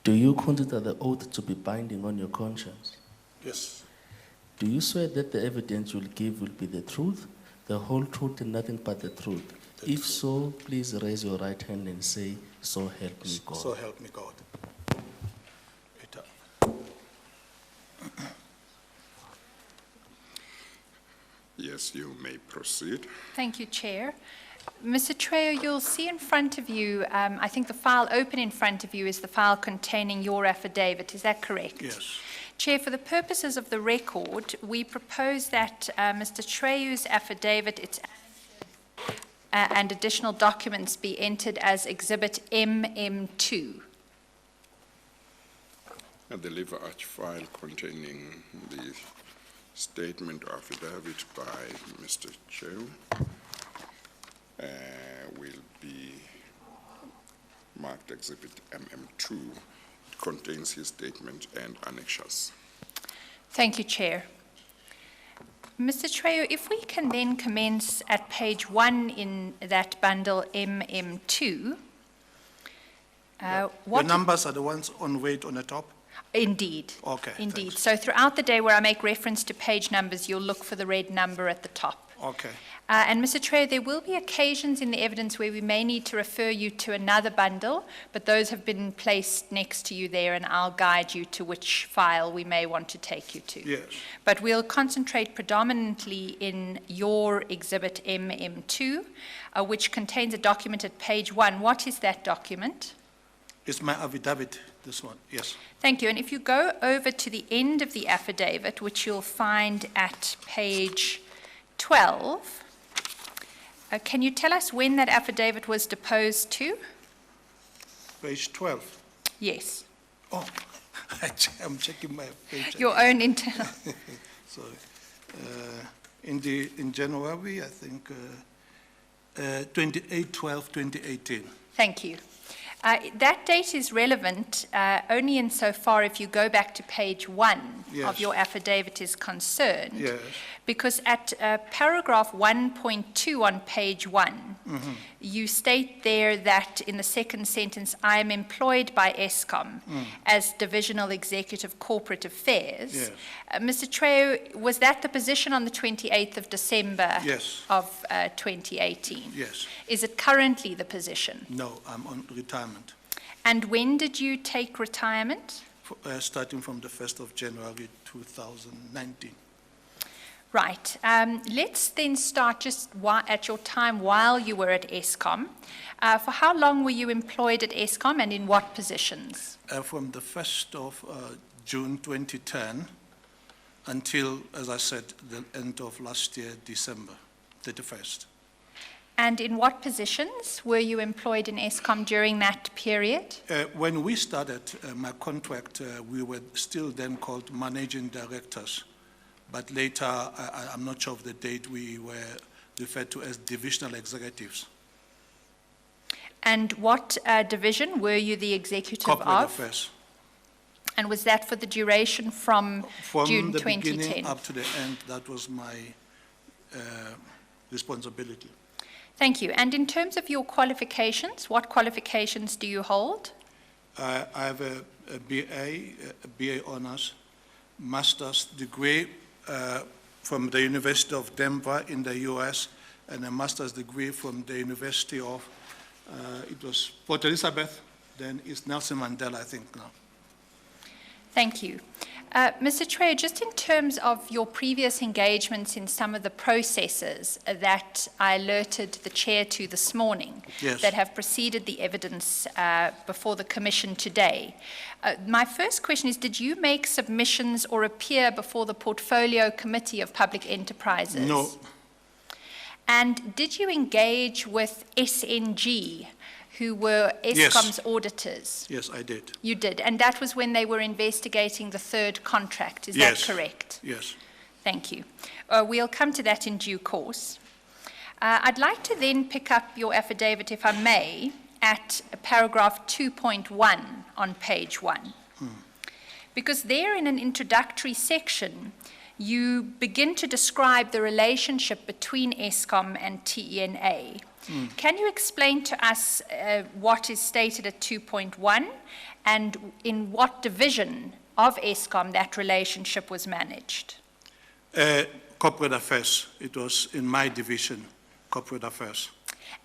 Do you consider the oath to be binding on your conscience? Yes. Do you swear that the evidence you'll give will be the truth, the whole truth, and nothing but the truth? If so, please raise your right hand and say, "So help me God." So help me God. Yes, you may proceed. Thank you, Chair. Mr. Trejo, you'll see in front of you, I think the file open in front of you is the file containing your affidavit. Is that correct? Yes. Chair, for the purposes of the record, we propose that Mr. Trejo's affidavit and additional documents be entered as Exhibit MM2. I deliver a file containing the statement or affidavit by Mr. Chew will be marked Exhibit MM2. It contains his statement and annexures. Thank you, Chair. Mr. Trejo, if we can then commence at page 1 in that bundle MM2. The What numbers are the ones on weight on the top? Indeed. Okay, Indeed. thanks. So throughout the day where I make reference to page numbers, you'll look for the red number at the top. Okay. And Mr. Trejo, there will be occasions in the evidence where we may need to refer you to another bundle, but those have been placed next to you there, and I'll guide you to which file we may want to take you to. Yes. But we'll concentrate predominantly in your Exhibit MM2, which contains a document at page 1. What is that document? It's my affidavit, this one, yes. Thank you. And if you go over to the end of the affidavit, which you'll find at page 12, can you tell us when that affidavit was deposed to? Page 12. Yes. Oh, I'm checking my page. Your own internal. Sorry. In January, I think, 28/12/2018. Thank you. That date is relevant only insofar if you go back to page 1 of Yes. your affidavit is concerned. Yes. Because at paragraph 1.2 on page 1, you state there that in the second sentence, I am employed by ESCOM as Divisional Executive Corporate Affairs. Yes. Mr. Trejo, was that the position on the 28th of December Yes. of 2018? Yes. Is it currently the position? No, I'm on retirement, And when did you take retirement? starting from the 1st of January 2019. Right. Let's then start just at your time while you were at ESCOM. For how long were you employed at ESCOM and in what positions? From the 1st of June 2010 until, as I said, the end of last year, December 31st. And in what positions were you employed in ESCOM during that period? When we started my contract, we were still then called managing directors. But later, I'm not sure of the date, we were referred to as divisional executives. And what division were you the executive Corporate of? affairs. And was that for the duration from June the 2010? beginning up to the end, that was my responsibility. Thank you. And in terms of your qualifications, what qualifications do you hold? I have a BA honors, master's degree from the University of Denver in the US, and a master's degree from the University of, it was Port Elizabeth, then it's Nelson Mandela, I think now. Thank you. Mr. Trejo, just in terms of your previous engagements in some of the processes that I alerted the Chair to this morning, Yes. that have preceded the evidence before the Commission today, my first question is, did you make submissions or appear before the Portfolio Committee of Public Enterprises? No. And did you engage with SNG, who were ESCOM's auditors? Yes, I did. You did, and that was when they were investigating the third contract, is Yes. that correct? Yes. Thank you. We'll come to that in due course. I'd like to then pick up your affidavit, if I may, at paragraph 2.1 on page 1. Because there in an introductory section, you begin to describe the relationship between ESCOM and TENA. Can you explain to us what is stated at 2.1 and in what division of ESCOM that relationship was managed? Corporate affairs. It was in my division, corporate affairs.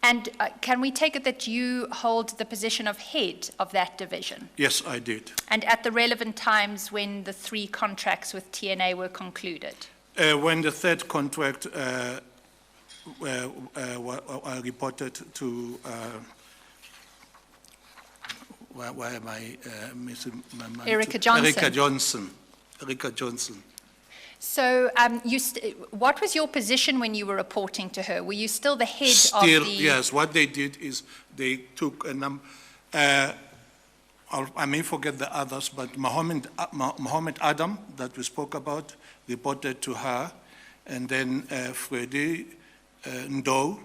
And can we take it that you hold the position of head of that division? Yes, I did. And at the relevant times when the 3 contracts with TNA were concluded? When the third contract I reported to, why am I missing my mind? Erica Johnson. Erica Johnson. So what was your position when you were reporting to her? Were you still the head of Still, the... yes. What they did is they took a number, I may forget the others, but Mohammed Adam, that we spoke about, reported to her, and then Freddie Ndo,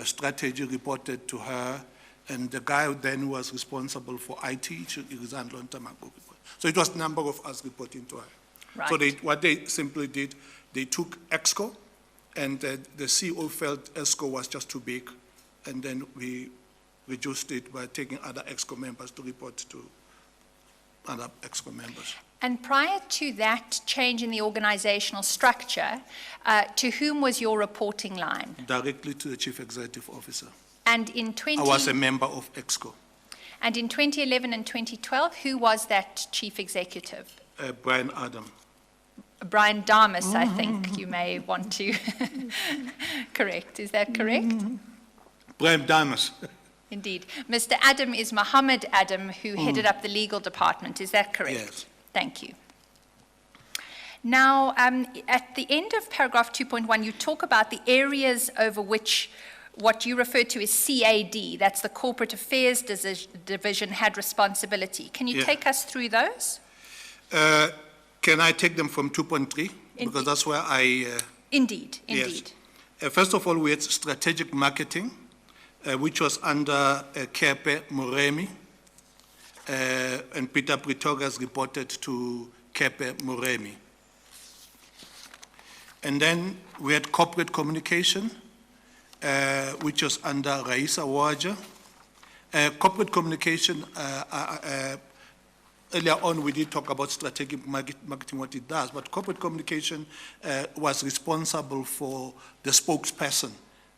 strategy, reported to her, and the guy then was responsible for IT, he resigned a long time ago. So it was a number of us reporting to her. Right. So what they simply did, they took EXCO, and the CEO felt EXCO was just too big, and then we reduced it by taking other EXCO members to report to other EXCO members. And prior to that change in the organizational structure, to whom was your reporting line? Directly to the Chief Executive Officer. And in I was a member of EXCO. And in 2011 and 2012, who was that chief executive? Brian Adam. Brian Damas, I think you may want to correct. Is that correct? Brian Damas. Indeed. Mr. Adam is Mohammed Adam, who headed up the legal department. Is that correct? Yes. Thank you. Now, at the end of paragraph 2.1, you talk about the areas over which what you refer to as CAD, that's the Corporate Affairs Division, had responsibility. Can you take us through those? Can I take them from 2.3? Because that's where I... Indeed. Yes. First of all, we had strategic marketing, which was under Kepe Moremi, and Peter Pretogas reported to Kepe Moremi. And then we had corporate communication, which was under Raisa Waja. Corporate communication, earlier on we did talk about strategic marketing, what it does, but corporate communication was responsible for the spokesperson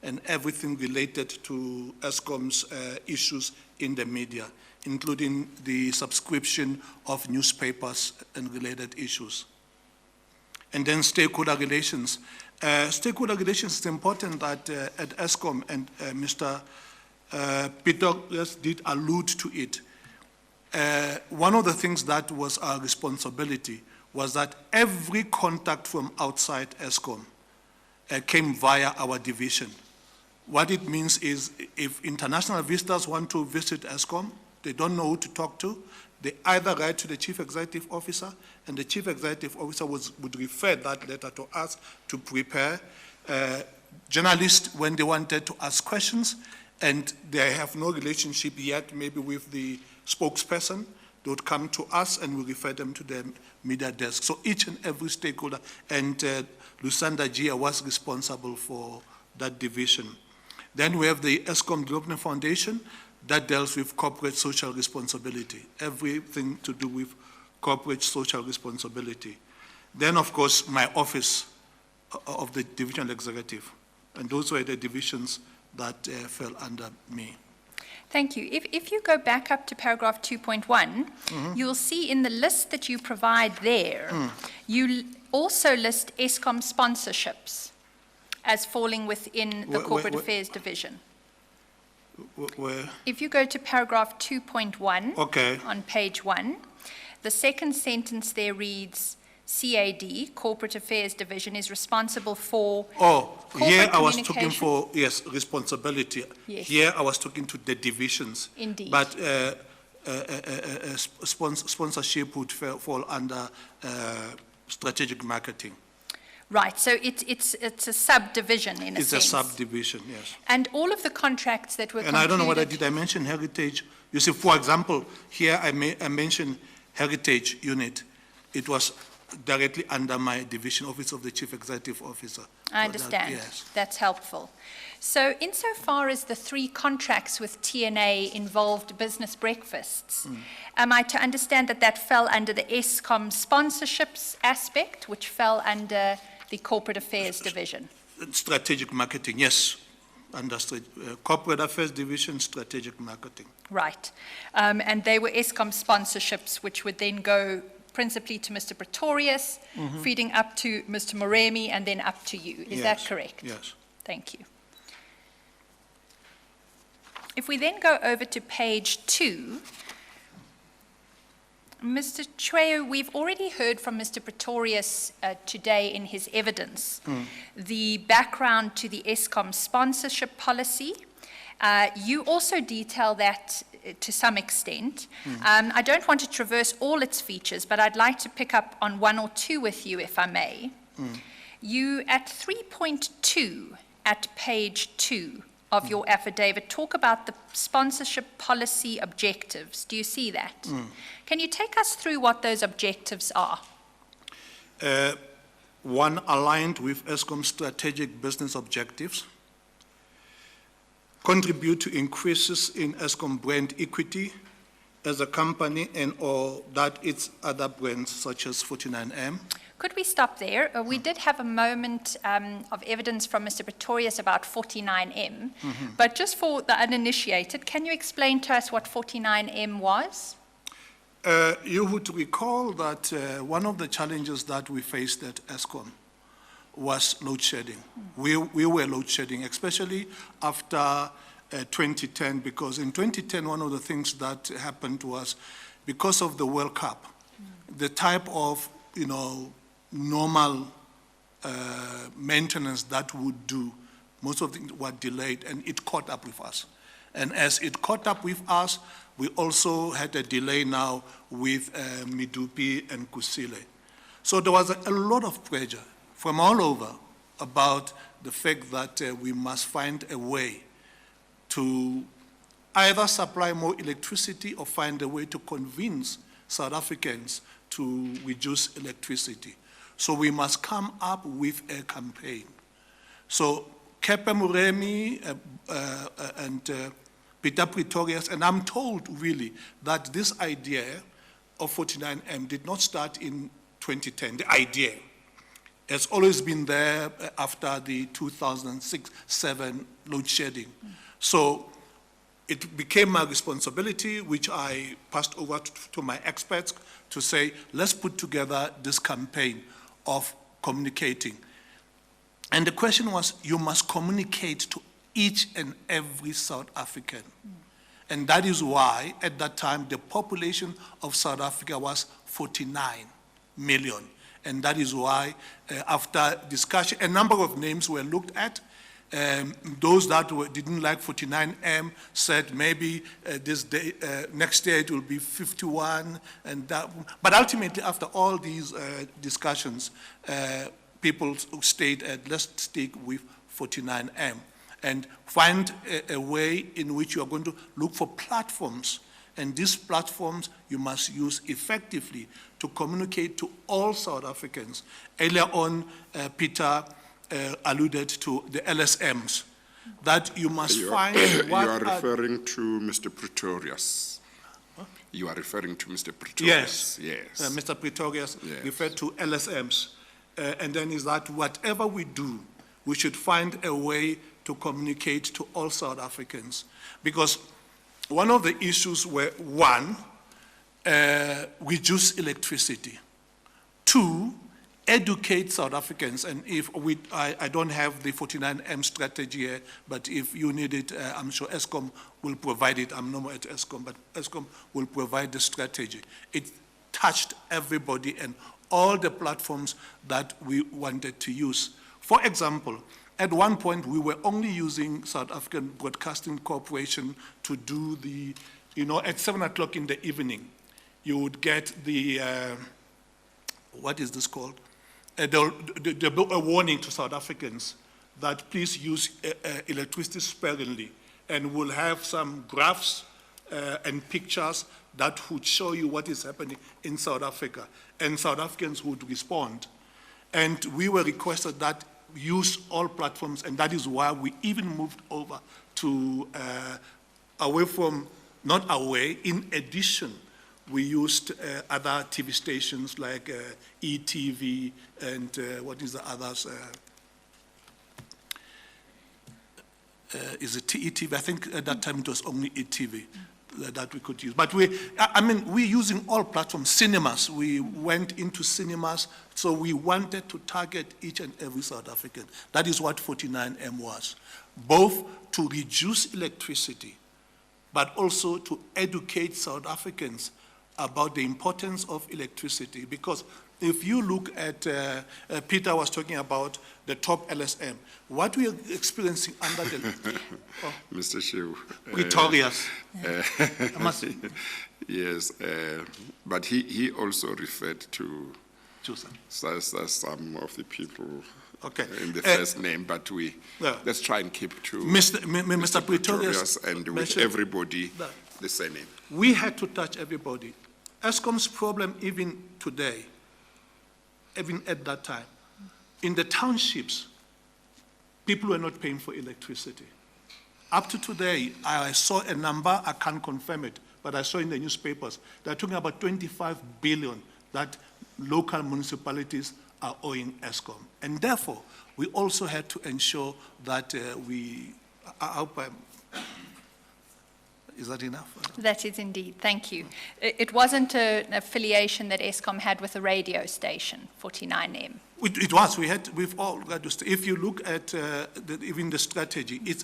and everything related to ESCOM's issues in the media, including the subscription of newspapers and related issues. And then stakeholder relations. Stakeholder relations is important that at ESCOM, and Mr. Peter did allude to it. One of the things that was our responsibility was that every contact from outside ESCOM came via our division. What it means is if international visitors want to visit ESCOM, they don't know who to talk to, they either write to the Chief Executive Officer, and the Chief Executive Officer would refer that letter to us to prepare. Journalists, when they wanted to ask questions, and they have no relationship yet maybe with the spokesperson, they would come to us and we refer them to the media desk. So each and every stakeholder, and Lusanda Gia was responsible for that division. Then we have the ESCOM Development Foundation that deals with corporate social responsibility, everything to do with corporate social responsibility. Then, of course, my office of the divisional executive, and those were the divisions that fell under me. Thank you. If you go back up to paragraph 2.1, you'll see in the list that you provide there, you also list ESCOM sponsorships as falling within the Corporate Affairs Division. Where? If you go to paragraph 2.1 on page 1, the second sentence there reads, CAD, Corporate Affairs Division, is responsible for here I was talking for, yes, responsibility. Yes. Here I was talking to the divisions. Indeed. But sponsorship would fall under strategic marketing. Right, so it's a subdivision in a sense. It's a subdivision, yes. And all of the contracts that were And I don't know whether did I mention heritage. You see, for example, here I mentioned heritage unit. It was directly under my division, Office of the Chief Executive Officer. I So that- understand. yes. That's helpful. So insofar as the 3 contracts with TNA involved business breakfasts, am I to understand that that fell under the ESCOM sponsorships aspect, which fell under the Corporate Affairs Division? Strategic marketing, yes. Under Corporate Affairs Division, strategic marketing. Right. And they were ESCOM sponsorships, which would then go principally to Mr. Pretorius, feeding up to Mr. Moremi, and then up to you. Is that Yes, correct? yes. Thank you. If we then go over to page 2, Mr. Chweo, we've already heard from Mr. Pretorius today in his evidence the background to the ESCOM sponsorship policy. You also detail that to some extent. I don't want to traverse all its features, but I'd like to pick up on 1 or 2 with you, if I may. You, at 3.2, at page 2 of your affidavit, talk about the sponsorship policy objectives. Do you see that? Can you take us through what those objectives are? One, aligned with ESCOM's strategic business objectives. Contribute to increases in ESCOM brand equity as a company and or that its other brands such as 49M. Could we stop there? We did have a moment of evidence from Mr. Pretorius about 49M, but just for the uninitiated, can you explain to us what 49M was? You would recall that one of the challenges that we faced at ESCOM was load shedding. We were load shedding, especially after 2010, because in 2010, one of the things that happened was because of the World Cup, the type of, normal maintenance that would do, most of things were delayed, and it caught up with us. And as it caught up with us, we also had a delay now with Medupi and Kusile. So there was a lot of pressure from all over about the fact that we must find a way to either supply more electricity or find a way to convince South Africans to reduce electricity. So we must come up with a campaign. So Kepe Moremi and Peter Pretorius, and I'm told really that this idea of 49M did not start in 2010. The idea has always been there after the 2006-07 load shedding. So it became my responsibility, which I passed over to my experts, to say, let's put together this campaign of communicating. And the question was, you must communicate to each and every South African. And that is why, at that time, the population of South Africa was 49 million. And that is why, after discussion, a number of names were looked at. Those that didn't like 49M said maybe this day, next year it will be 51. And that, but ultimately, after all these discussions, people stayed at, let's stick with 49M and find a way in which you are going to look for platforms. And these platforms you must use effectively to communicate to all South Africans. Earlier on, Peter alluded to the LSMs, that you must find what You are referring to Mr. Pretorius. Huh? You are referring to Mr. Pretorius. Yes. Mr. Pretorius Yes. referred to LSMs. And then is that whatever we do, we should find a way to communicate to all South Africans. Because one of the issues were, one, reduce electricity. Two, educate South Africans. And if I don't have the 49M strategy here, but if you need it, I'm sure ESCOM will provide it. I'm no more at ESCOM, but ESCOM will provide the strategy. It touched everybody and all the platforms that we wanted to use. For example, at one point, we were only using South African Broadcasting Corporation to do the, at 7 o'clock in the evening, you would get the, what is this called? A warning to South Africans that please use electricity sparingly. And we'll have some graphs and pictures that would show you what is happening in South Africa, and South Africans would respond. And we were requested that use all platforms, and that is why we even moved over to away from, not away, in addition, we used other TV stations like ETV and what is the others? Is it ETV? I think at that time it was only ETV that we could use. But we're using all platforms. Cinemas, we went into cinemas, so we wanted to target each and every South African. That is what 49M was, both to reduce electricity, but also to educate South Africans about the importance of electricity. Because if you look at, Peter was talking about the top LSM, what we are experiencing under the... Mr. Shiv. Pretorius. Yes, but he also referred to Chosen. some of the people Okay. in the first name, but let's try and keep to Mr. Pretorius and with mentioned everybody the same name. we had to touch everybody. Eskom's problem even today, even at that time, in the townships, people were not paying for electricity. Up to today, I saw a number, I can't confirm it, but I saw in the newspapers, they're talking about 25 billion that local municipalities are owing Eskom. And therefore, we also had to ensure that is that enough? That is indeed, thank you. It wasn't an affiliation that Eskom had with a radio station, 49M. It was, we've all got to, if you look at even the strategy, it's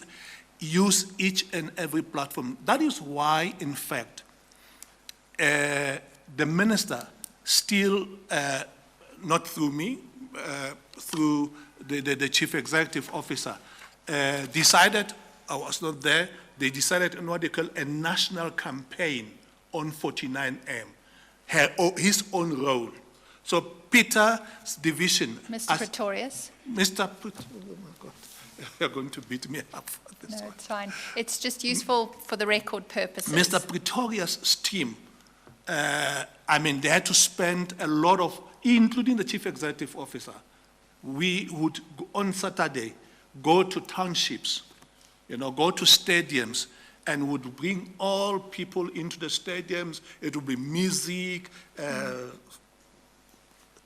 use each and every platform. That is why, in fact, the minister still, not through me, through the chief executive officer, decided, I was not there, they decided on what they call a national campaign on 49M, his own role. So Peter's division. Mr. Pretorius? Mr. Pretorius, oh my God, you're going to beat me up for this No, one. it's fine. It's just useful for the record purposes. Mr. Pretorius' team, they had to spend a lot of, including the chief executive officer. We would, on Saturday, go to townships, go to stadiums, and would bring all people into the stadiums. It would be music,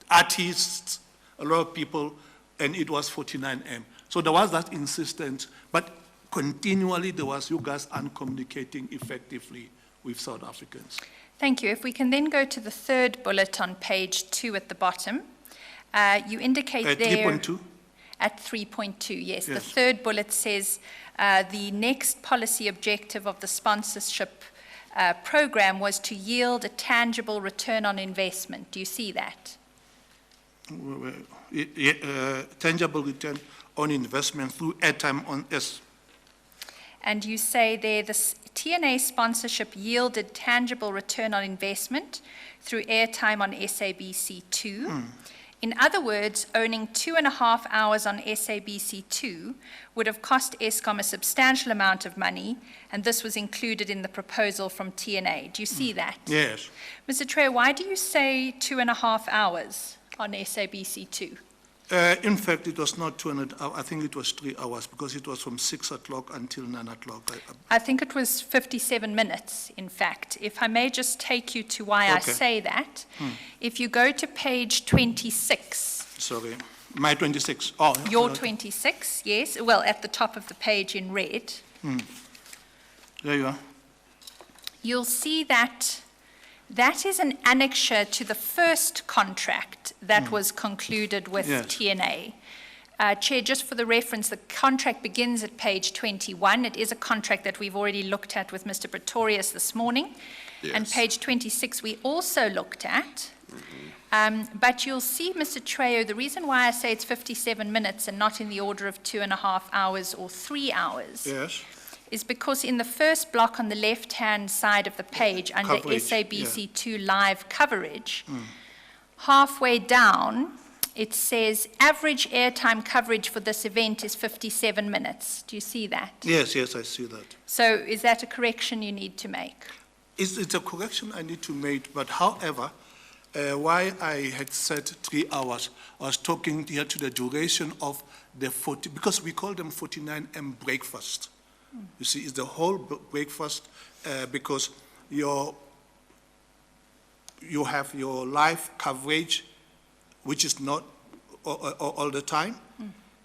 artists, a lot of people, and it was 49M. So there was that insistence, but continually there was you guys uncommunicating effectively with South Africans. Thank you. If we can then go to the third bullet on page 2 at the bottom. You indicate At there... 3.2? At 3.2, yes. The Yes. third bullet says the next policy objective of the sponsorship program was to yield a tangible return on investment. Do you see that? Tangible return on investment through airtime on S. And you say there the TNA sponsorship yielded tangible return on investment through airtime on SABC2. In other words, owning 2.5 hours on SABC2 would have cost Eskom a substantial amount of money, and this was included in the proposal from TNA. Do you see that? Yes. Mr. Trey, why do you say 2.5 hours on SABC2? In fact, it was not 200 hours. I think it was 3 hours because it was from 6 o'clock until 9 o'clock. I think it was 57 minutes, in fact. If I may just take you to why I Okay. say that. If you go to page 26. Sorry, my 26. Oh, Your okay. 26, yes. Well, at the top of the page in red. There you are. You'll see that that is an annexure to the first contract that was concluded with Yes. TNA. Chair, just for the reference, the contract begins at page 21. It is a contract that we've already looked at with Mr. Pretorius this morning. And Yes. page 26 we also looked at. But you'll see, Mr. Treyo, the reason why I say it's 57 minutes and not in the order of 2.5 hours or 3 hours Yes. is because in the first block on the left-hand side of the page, under Coverage, SABC2 live coverage, halfway down, it says average airtime coverage for this event is 57 minutes. Do you see that? Yes, I see that. So is that a correction you need to make? It's a correction I need to make, but however, why I had said 3 hours, I was talking here to the duration of the 40, because we call them 49M breakfast. You see, it's the whole breakfast because you have your live coverage, which is not all the time,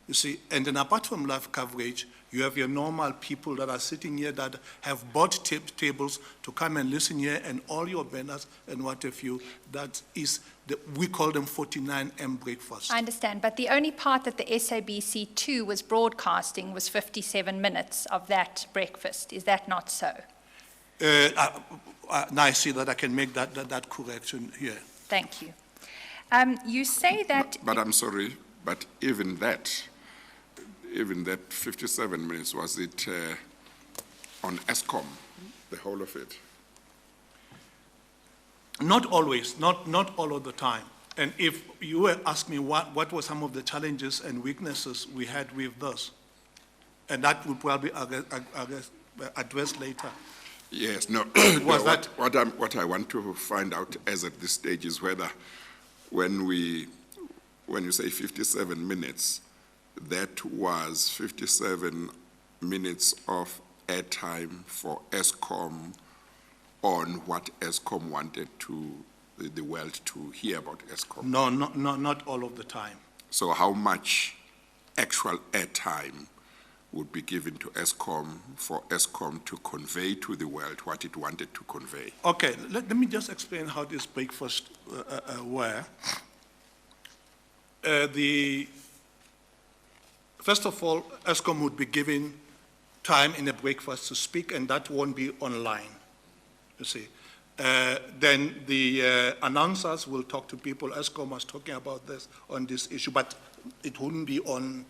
you see, and then apart from live coverage, you have your normal people that are sitting here that have bought tables to come and listen here, and all your banners and what have you. That is, we call them 49M breakfast. I understand, but the only part that the SABC2 was broadcasting was 57 minutes of that breakfast. Is that not so? Now I see that I can make that correction here. Thank you. You say that... But I'm sorry, but even that 57 minutes, was it on ESCOM, the whole of it? Not always, not all of the time. And if you were asking me what were some of the challenges and weaknesses we had with this, and that will probably address later. Yes, no. Was no, that- what I want to find out as at this stage is whether when you say 57 minutes, that was 57 minutes of airtime for ESCOM on what ESCOM wanted the world to hear about ESCOM. No, not all of the time. So how much actual airtime would be given to ESCOM for ESCOM to convey to the world what it wanted to convey? Okay, let me just explain how this breakfast were. First of all, ESCOM would be given time in the breakfast to speak, and that won't be online, you see. Then the announcers will talk to people. ESCOM was talking about this on this issue, but it wouldn't be on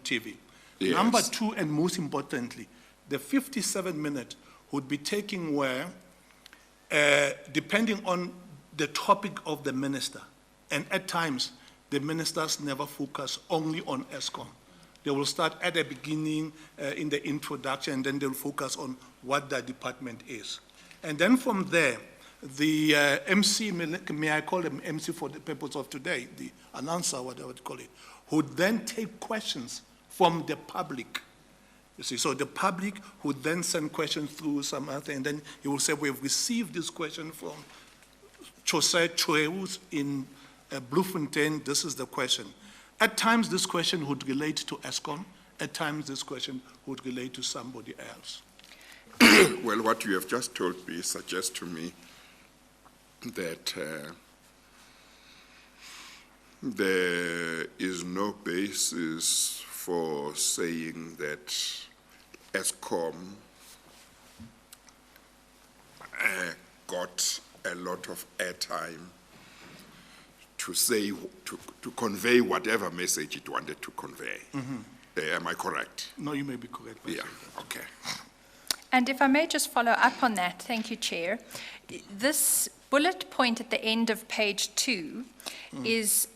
TV. Yes. Number 2, and most importantly, the 57-minute would be taking where, depending on the topic of the minister, and at times, the ministers never focus only on ESCOM. They will start at the beginning in the introduction, and then they'll focus on what their department is. And then from there, the MC, may I call them MC for the purpose of today, the announcer, whatever you call it, would then take questions from the public. You see, so the public would then send questions through some other thing, and then you will say, we've received this question from Jose Chueus in Bloemfontein, this is the question. At times, this question would relate to ESCOM. At times, this question would relate to somebody else. Well, what you have just told me suggests to me that there is no basis for saying that ESCOM got a lot of airtime to say, to convey whatever message it wanted to convey. Am I correct? No, you may be correct. Yeah, okay. And if I may just follow up on that, thank you, Chair. This bullet point at the end of page 2 is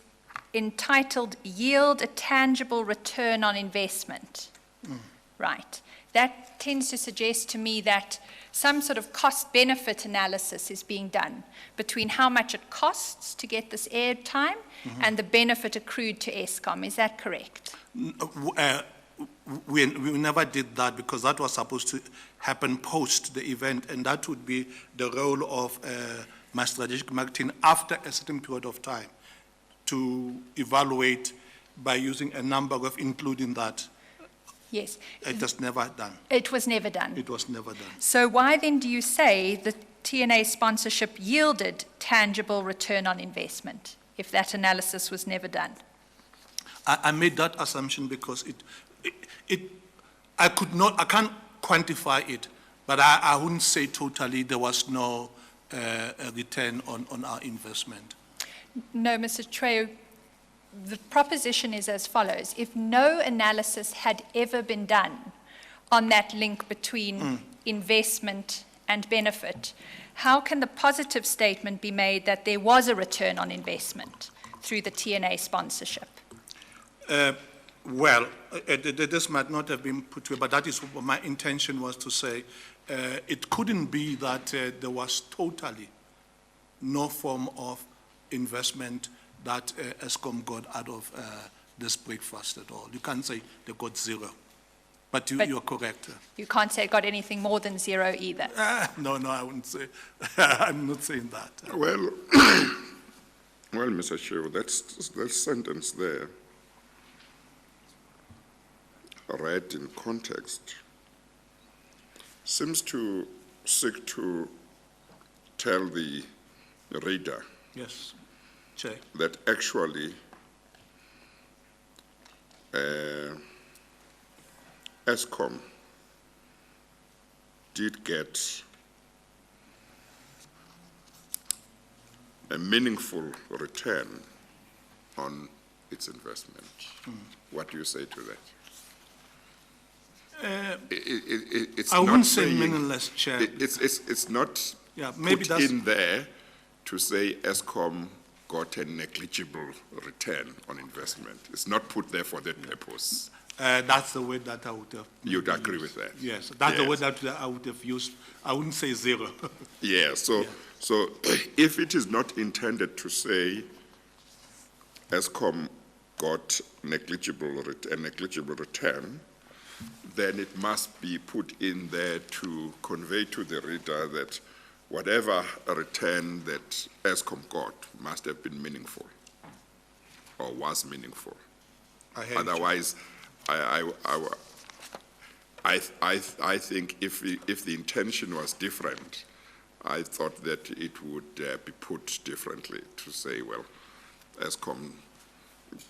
entitled Yield a Tangible Return on Investment. Right. That tends to suggest to me that some sort of cost-benefit analysis is being done between how much it costs to get this airtime and the benefit accrued to ESCOM. Is that correct? We never did that because that was supposed to happen post the event, and that would be the role of my strategic marketing after a certain period of time to evaluate by using a number of including that. Yes. It was never done. It was never done. It was never done. So why then do you say the TNA sponsorship yielded tangible return on investment if that analysis was never done? I made that assumption because I can't quantify it, but I wouldn't say totally there was no return on our investment. No, Mr. Treo, the proposition is as follows. If no analysis had ever been done on that link between investment and benefit, how can the positive statement be made that there was a return on investment through the TNA sponsorship? Well, this might not have been put to, but that is what my intention was to say. It couldn't be that there was totally no form of investment that Eskom got out of this breakfast at all. You can't say they got zero, but you're correct. You can't say it got anything more than zero either. No, I wouldn't say. I'm not saying that. Well, well, Mr. Chair, that sentence there, read in context, seems to seek to tell the reader Yes, Chair. that actually Eskom did get a meaningful return on its investment. What do you say to that? It's I not wouldn't say saying- meaningless, Chair. It's not Yeah, maybe put that's- in there to say Eskom got a negligible return on investment. It's not put there for that purpose. That's the word that I would have. You'd agree with that? Yes, that's the Yes. word that I would have used. I wouldn't say zero. Yeah, so if it is not intended to say Eskom got a negligible return, then it must be put in there to convey to the reader that whatever return that Eskom got must have been meaningful or was meaningful. I hear you, Chair. Otherwise, I think if the intention was different, I thought that it would be put differently to say, well, Eskom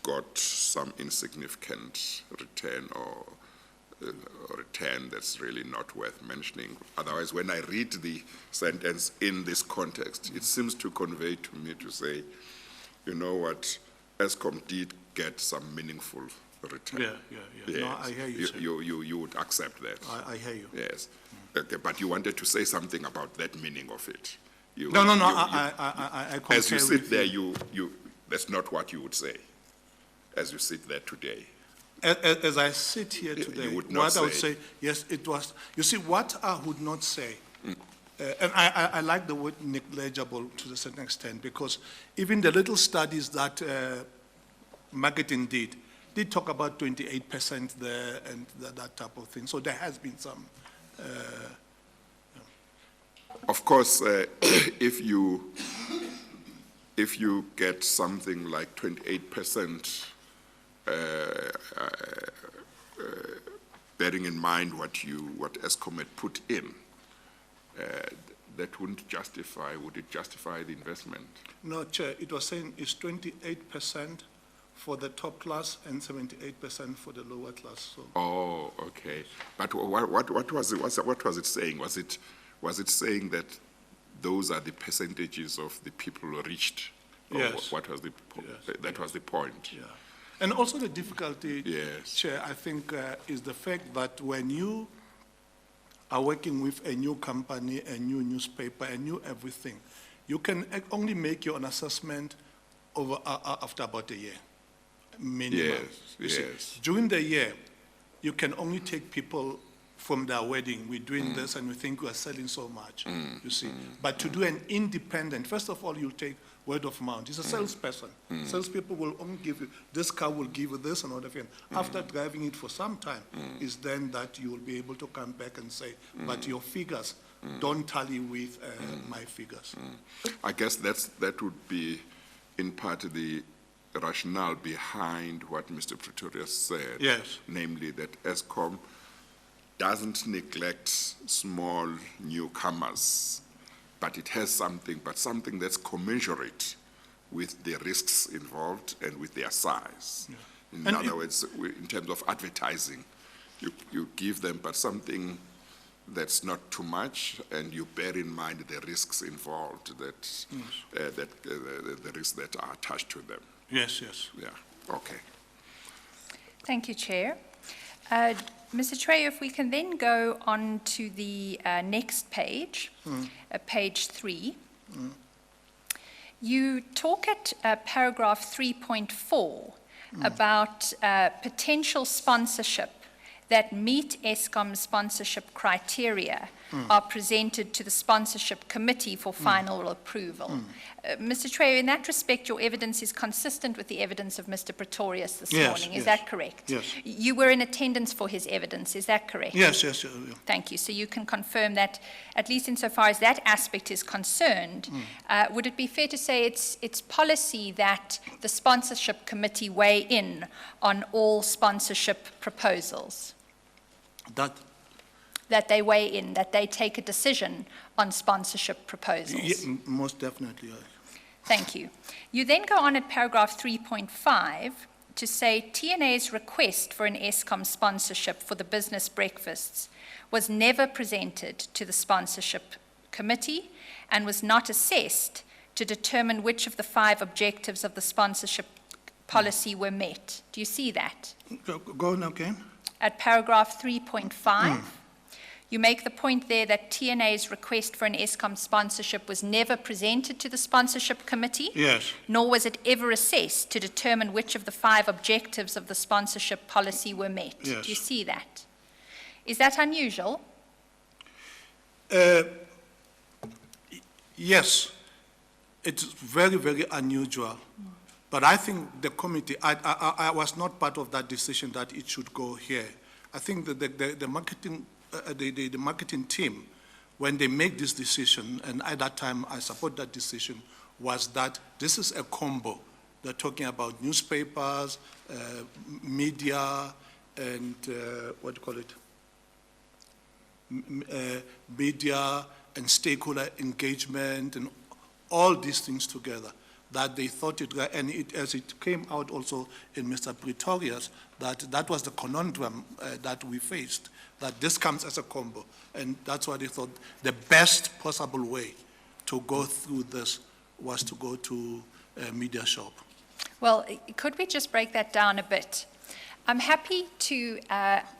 got some insignificant return or return that's really not worth mentioning. Otherwise, when I read the sentence in this context, it seems to convey to me to say, you know what, Eskom did get some meaningful return. Yeah. Yes. No, I hear you, Chair. You would accept that. I hear you. Yes. Okay, but you wanted to say something about that meaning of it. No, I concur As you sit with there, you that's not what you would say. As you sit there today. As I sit here You today, would not what I would say say, yes, it was, you see, what I would not say, and I like the word negligible to a certain extent, because even the little studies that Marketing did talk about 28% there and that type of thing. So there has been some. Of course, if you get something like 28%, bearing in mind what Eskom had put in, that wouldn't justify. Would it justify the investment? No, Chair, it was saying it's 28% for the top class and 78% for the lower class. So Oh, okay. But what was it saying? Was it saying that those are the percentages of the people who reached? Or Yes. What was the Yes. that was the point? yeah. And also the difficulty, Yes. Chair, I think is the fact that when you are working with a new company, a new newspaper, a new everything, you can only make your own assessment over after about a year, minimum. Yes, You see, yes. during the year, you can only take people from their wedding. We're doing this and we think we are selling so much, you see. But to do an independent, first of all, you take word of mouth. He's a salesperson. Salespeople will only give you, this car will give you this and all that. After driving it for some time, is then that you will be able to come back and say, but your figures don't tally with my figures. I guess that would be, in part, the rationale behind what Mr. Pretorius said. Yes. Namely, that Eskom doesn't neglect small newcomers, but it has something that's commensurate with the risks involved and with their size. In And other words, in terms of advertising, you give them but something that's not too much, and you bear in mind the risks involved, that the risks that are attached to them. Yes. Yeah. Okay. Thank you, Chair. Mr. Treyo, if we can then go on to the next page, page 3. You talk at paragraph 3.4 about potential sponsorship that meet ESCOM's sponsorship criteria are presented to the sponsorship committee for final approval. Mr. Trejo, in that respect, your evidence is consistent with the evidence of Mr. Pretorius this Yes, morning. Is yes. that correct? Yes. You were in attendance for his evidence. Is that correct? Yes. Thank you. So you can confirm that, at least insofar as that aspect is concerned, would it be fair to say it's policy that the sponsorship committee weigh in on all sponsorship proposals? That they weigh in, that they take a decision on sponsorship proposals? Most definitely. Thank you. You then go on at paragraph 3.5 to say TNA's request for an ESCOM sponsorship for the business breakfasts was never presented to the sponsorship committee and was not assessed to determine which of the 5 objectives of the sponsorship policy were met. Do you see that? Go on again. At paragraph 3.5, you make the point there that TNA's request for an ESCOM sponsorship was never presented to the sponsorship committee, Yes. nor was it ever assessed to determine which of the 5 objectives of the sponsorship policy were met. Yes. Do you see that? Is that unusual? Yes, it's very, very unusual. But I think the committee, I was not part of that decision that it should go here. I think that the marketing team, when they make this decision, and at that time I support that decision, was that this is a combo. They're talking about newspapers, media, and what do you call it? Media and stakeholder engagement and all these things together, that they thought it, and as it came out also in Mr. Pretorius, that was the conundrum that we faced, that this comes as a combo. And that's why they thought the best possible way to go through this was to go to a media shop. Well, could we just break that down a bit? I'm happy to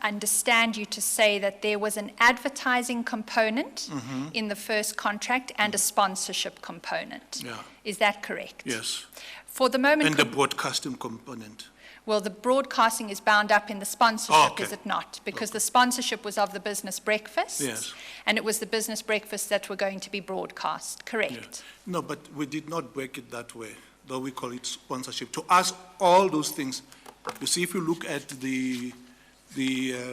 understand you to say that there was an advertising component in the first contract and a sponsorship component. Yeah. Is that correct? Yes. For the moment, And the broadcasting component. well, the broadcasting is bound up in the sponsorship, Okay. is it not? Because the sponsorship was of the business breakfasts. Yes. And it was the business breakfasts that were going to be broadcast, correct? Yeah. No, but we did not break it that way, though we call it sponsorship. To us, all those things, you see, if you look at the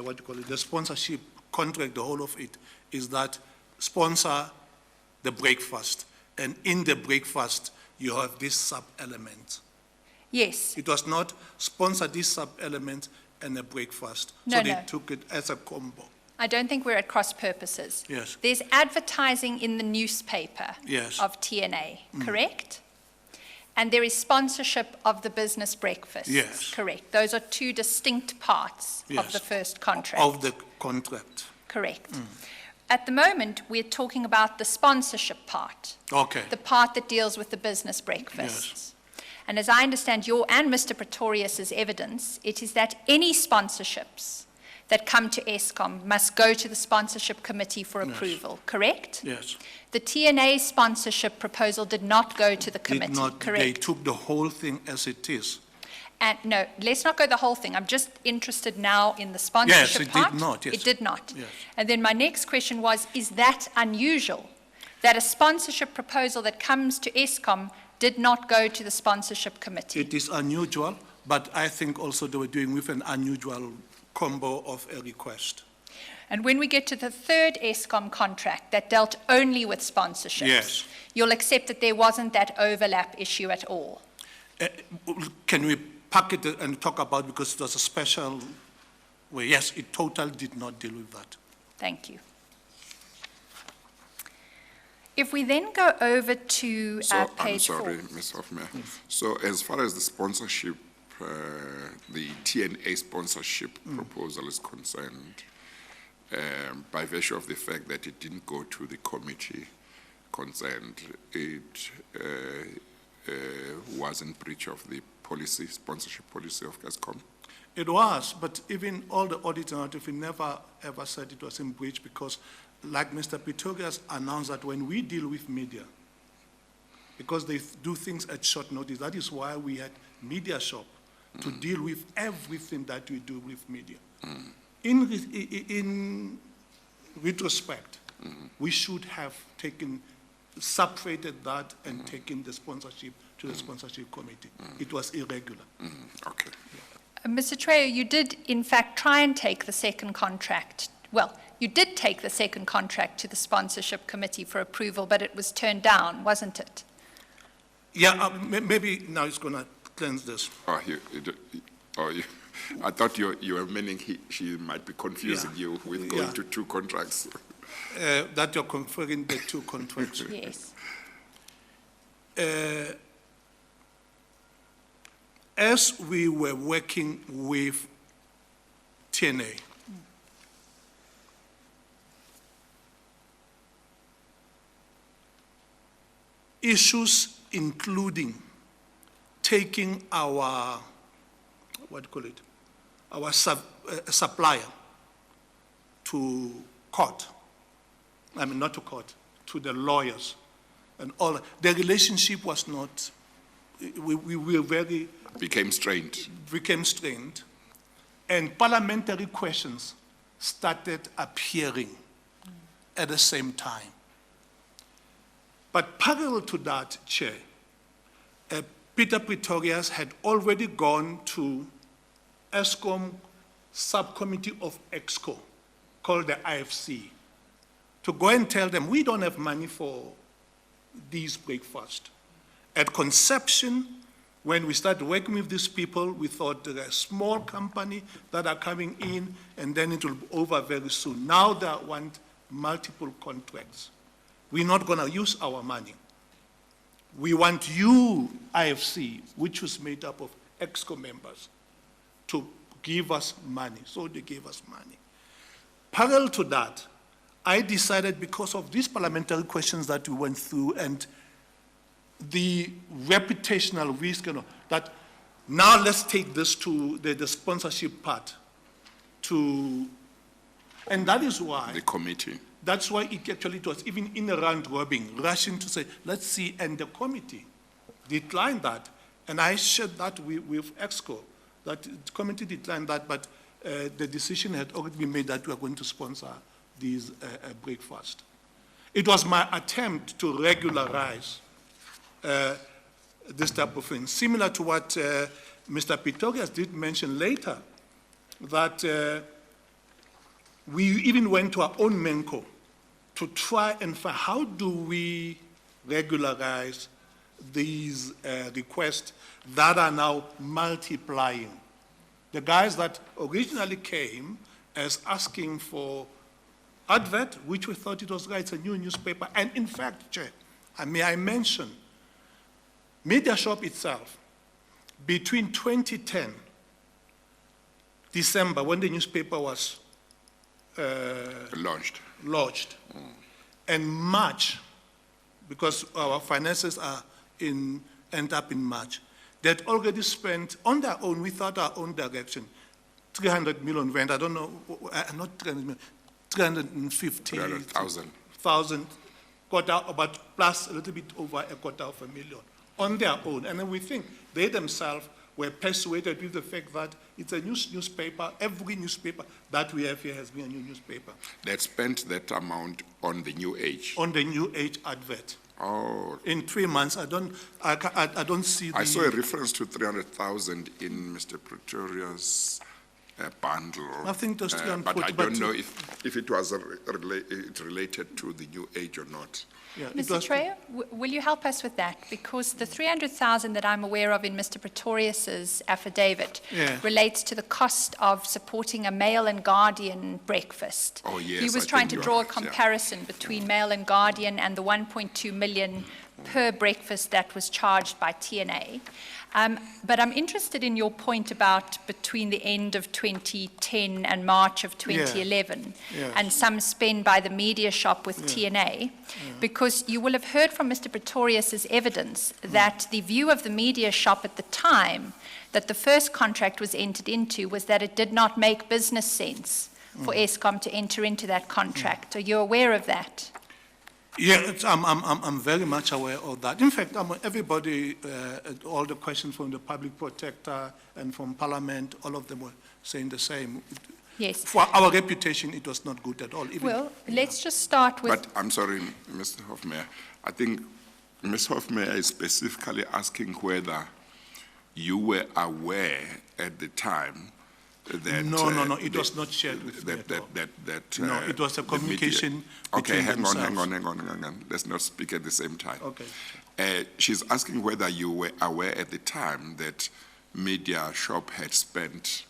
what do you call it, the sponsorship contract, the whole of it is that sponsor the breakfast, and in the breakfast you have this sub-element. Yes. It was not sponsor this sub-element and a breakfast. No, So they no. took it as a combo. I don't think we're at cross purposes. Yes. There's advertising in the newspaper Yes. of TNA, correct? And there is sponsorship of the business breakfast. Yes. Correct. Those are 2 distinct parts of Yes. the first contract. Of the contract. Correct. At the moment, we're talking about the sponsorship part, Okay. the part that deals with the business breakfasts. And as I understand your and Mr. Pretorius's evidence, it is that any sponsorships that come to ESCOM must go to the sponsorship committee for approval, correct? Yes. The TNA sponsorship proposal did not go to the committee, Did not, correct? they took the whole thing as it is. And no, let's not go the whole thing. I'm just interested now in the sponsorship it did part. not, yes. It did not. Yes. And then my next question was, is that unusual? That a sponsorship proposal that comes to ESCOM did not go to the sponsorship committee? It is unusual, but I think also they were doing with an unusual combo of a request. And when we get to the third ESCOM contract that dealt only with sponsorships, Yes. you'll accept that there wasn't that overlap issue at all? Can we pack it and talk about, because it was a special way? Yes, it totally did not deal with that. Thank you. If we then go over to So, I'm page 4. sorry, Ms. Hofmeyer. So as far as the sponsorship, the TNA sponsorship proposal is concerned, by virtue of the fact that it didn't go to the committee concerned, it was in breach of the policy, sponsorship policy of ESCOM. It was, but even all the audit narrative, we never ever said it was in breach, because like Mr. Pretorius announced that when we deal with media, because they do things at short notice. That is why we had Media Shop to deal with everything that we do with media. In retrospect, we should have separated that and taken the sponsorship to the sponsorship committee. It was irregular. Okay. Mr. Trejo, you did in fact try and take the second contract. Well, you did take the second contract to the sponsorship committee for approval, but it was turned down, wasn't it? Yeah, maybe now it's going to cleanse this. I thought you were meaning she might be confusing you with going Yeah. to two contracts. That you're conferring the two contracts. Yes. As we were working with TNA, issues including taking our, our supplier to court, not to court, to the lawyers and all. The relationship was not, we were very, Became strained. and parliamentary questions started appearing at the same time. But parallel to that, Chair, Peter Pretorius had already gone to ESCOM subcommittee of EXCO, called the IFC, to go and tell them, we don't have money for these breakfasts. At conception, when we started working with these people, we thought they're a small company that are coming in, and then it will be over very soon. Now they want multiple contracts. We're not going to use our money. We want you, IFC, which was made up of EXCO members, to give us money. So they gave us money. Parallel to that, I decided, because of these parliamentary questions that we went through and the reputational risk, that now let's take this to the sponsorship part. And that is why The committee. that's why it was even in a round robin, rushing to say, let's see, and the committee declined that. And I shared that with EXCO, that the committee declined that, but the decision had already been made that we are going to sponsor these breakfast. It was my attempt to regularize this type of thing, similar to what Mr. Pretorius did mention later, that we even went to our own MENCO to try and find how do we regularize these requests that are now multiplying. The guys that originally came as asking for advert, which we thought it was right, it's a new newspaper, and in fact, Chair, may I mention, Media Shop itself, between 2010, December, when the newspaper was launched, and March, because our finances are end up in March, they'd already spent on their own, without our own direction, 300 million rand, I don't know, not 300 million, 350,000, but plus a little bit over $250,000 on their own. And then we think they themselves were persuaded with the fact that it's a newspaper, every newspaper that we have here has been a new newspaper. That spent that amount on the New Age. On the New Age advert. Oh. In 3 months, I don't see the... I saw a reference to 300,000 in Mr. Pretorius' bundle. I think those 340, but I don't know if it was related to the New Age or not. Yeah, Mr. Trejo, will you help us with that? Because the 300,000 that I'm aware of in Mr. Pretorius's affidavit relates to the cost of supporting a Mail and Guardian breakfast. Oh, yes. He was trying to draw a comparison between Mail and Guardian and the 1.2 million per breakfast that was charged by TNA. But I'm interested in your point about between the end of 2010 and March of 2011 and some spend by the Media Shop with TNA, because you will have heard from Mr. Pretorius's evidence that the view of the Media Shop at the time that the first contract was entered into was that it did not make business sense for ESCOM to enter into that contract. Are you aware of that? Yeah, I'm very much aware of that. In fact, everybody, all the questions from the public protector and from Parliament, all of them were saying the same. Yes. For our reputation, it was not good at all. Even, Well, let's just start with... But I'm sorry, Mr. Hofmeyer. I think Ms. Hofmeyer is specifically asking whether you were aware at the time that... No, it was not shared with me at all. No, it was a communication Okay, between hang on. themselves. Let's not speak at the same time. Okay. She's asking whether you were aware at the time that Media Shop had spent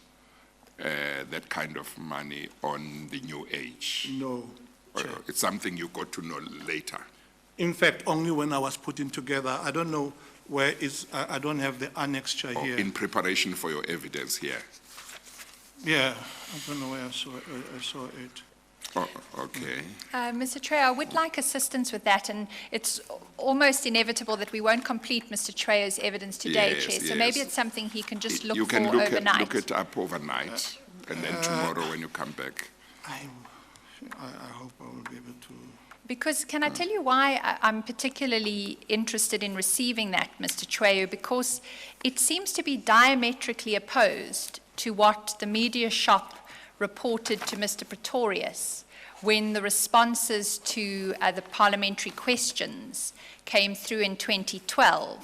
that kind of money on the New Age. No, Chair. It's something you got to know later. In fact, only when I was putting together, I don't know where is, I don't have the annexure Or here. in preparation for your evidence here. Yeah, I don't know where I saw it. Oh, okay. Mr. Trejo, I would like assistance with that, and it's almost inevitable that we won't complete Mr. Trejo's evidence today, Yes, Chair. So yes. maybe it's something he can just look You for can overnight. look it up overnight, and then tomorrow when you come back. I hope I will be able to. Because can I tell you why I'm particularly interested in receiving that, Mr. Trejo? Because it seems to be diametrically opposed to what the Media Shop reported to Mr. Pretorius when the responses to the parliamentary questions came through in 2012.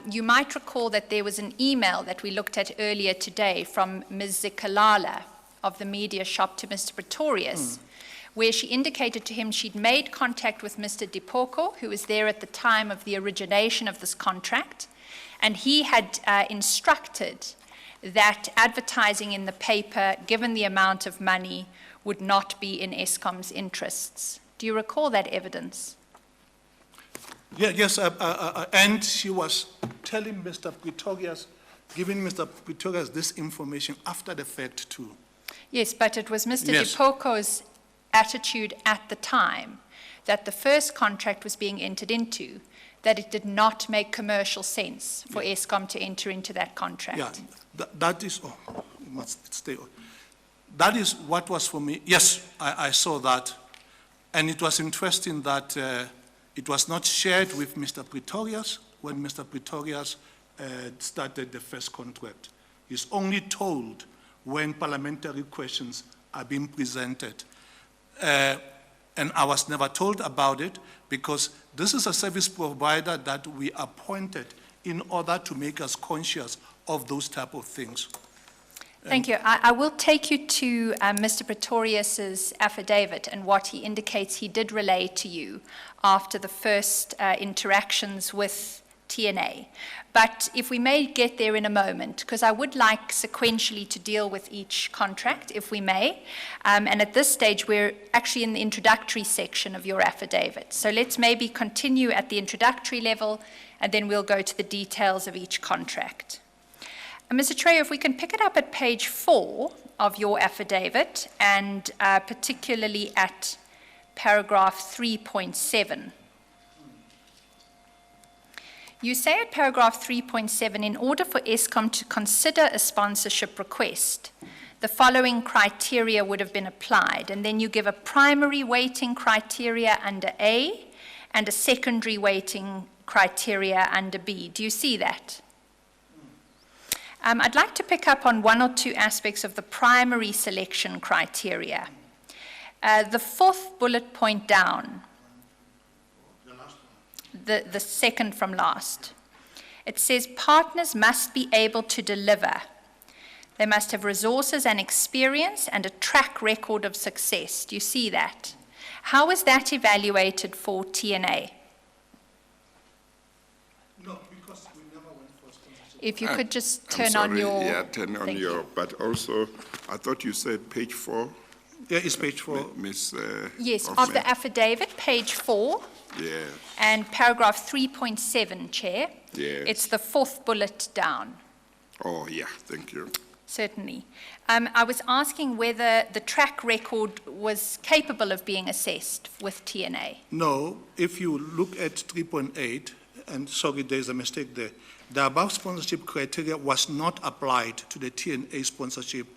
You might recall that there was an email that we looked at earlier today from Ms. Zikalala of the Media Shop to Mr. Pretorius, where she indicated to him she'd made contact with Mr. Dipoko, who was there at the time of the origination of this contract, and he had instructed that advertising in the paper, given the amount of money, would not be in Eskom's interests. Do you recall that evidence? Yeah, yes, and she was telling Mr. Pretorius, giving Mr. Pretorius this information after the fact too. Yes, but it was Mr. Yes. Dipoko's attitude at the time that the first contract was being entered into, that it did not make commercial sense for Eskom to enter into that contract. Yeah, that is, oh, you must stay on. That is what was for me. Yes, I saw that. And it was interesting that it was not shared with Mr. Pretorius when Mr. Pretorius started the first contract. He's only told when parliamentary questions are being presented. And I was never told about it because this is a service provider that we appointed in order to make us conscious of those type of things. Thank you. I will take you to Mr. Pretorius's affidavit and what he indicates he did relay to you after the first interactions with TNA. But if we may get there in a moment, because I would like sequentially to deal with each contract, if we may. And at this stage, we're actually in the introductory section of your affidavit. So let's maybe continue at the introductory level, and then we'll go to the details of each contract. Mr. Trejo, if we can pick it up at page 4 of your affidavit, and particularly at paragraph 3.7. You say at paragraph 3.7, in order for Eskom to consider a sponsorship request, the following criteria would have been applied, and then you give a primary weighting criteria under A and a secondary weighting criteria under B. Do you see that? I'd like to pick up on one or two aspects of the primary selection criteria. The fourth bullet point down, the second from last. It says partners must be able to deliver. They must have resources and experience and a track record of success. Do you see that? How is that evaluated for TNA? No, because we never went for sponsorship. If you could just I'm turn on sorry, your... Yeah, turn on Thank your, you. but also, I thought you said page 4, Yeah, it's page 4. Miss. Yes, of Hofmeyer. the affidavit, page 4. Yeah, And paragraph 3.7, Chair. Yes. It's the fourth bullet down, oh, yeah, thank you. certainly. I was asking whether the track record was capable of being assessed with TNA. No, if you look at 3.8, and sorry, there's a mistake there. The above sponsorship criteria was not applied to the TNA sponsorship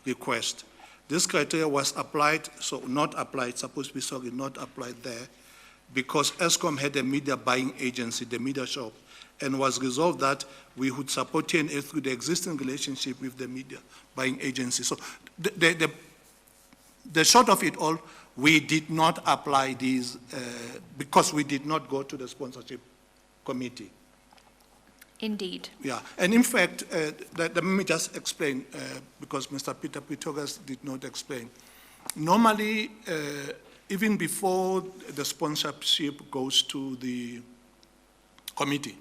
request. This criteria was applied, so not applied, supposed to be, sorry, not applied there. because ESCOM had a media buying agency, the media shop, and was resolved that we would support TNA through the existing relationship with the media buying agency. So the short of it all, we did not apply these because we did not go to the sponsorship committee. Indeed. Yeah, and in fact, let me just explain, because Mr. Peter Pretorius did not explain. Normally, even before the sponsorship goes to the committee,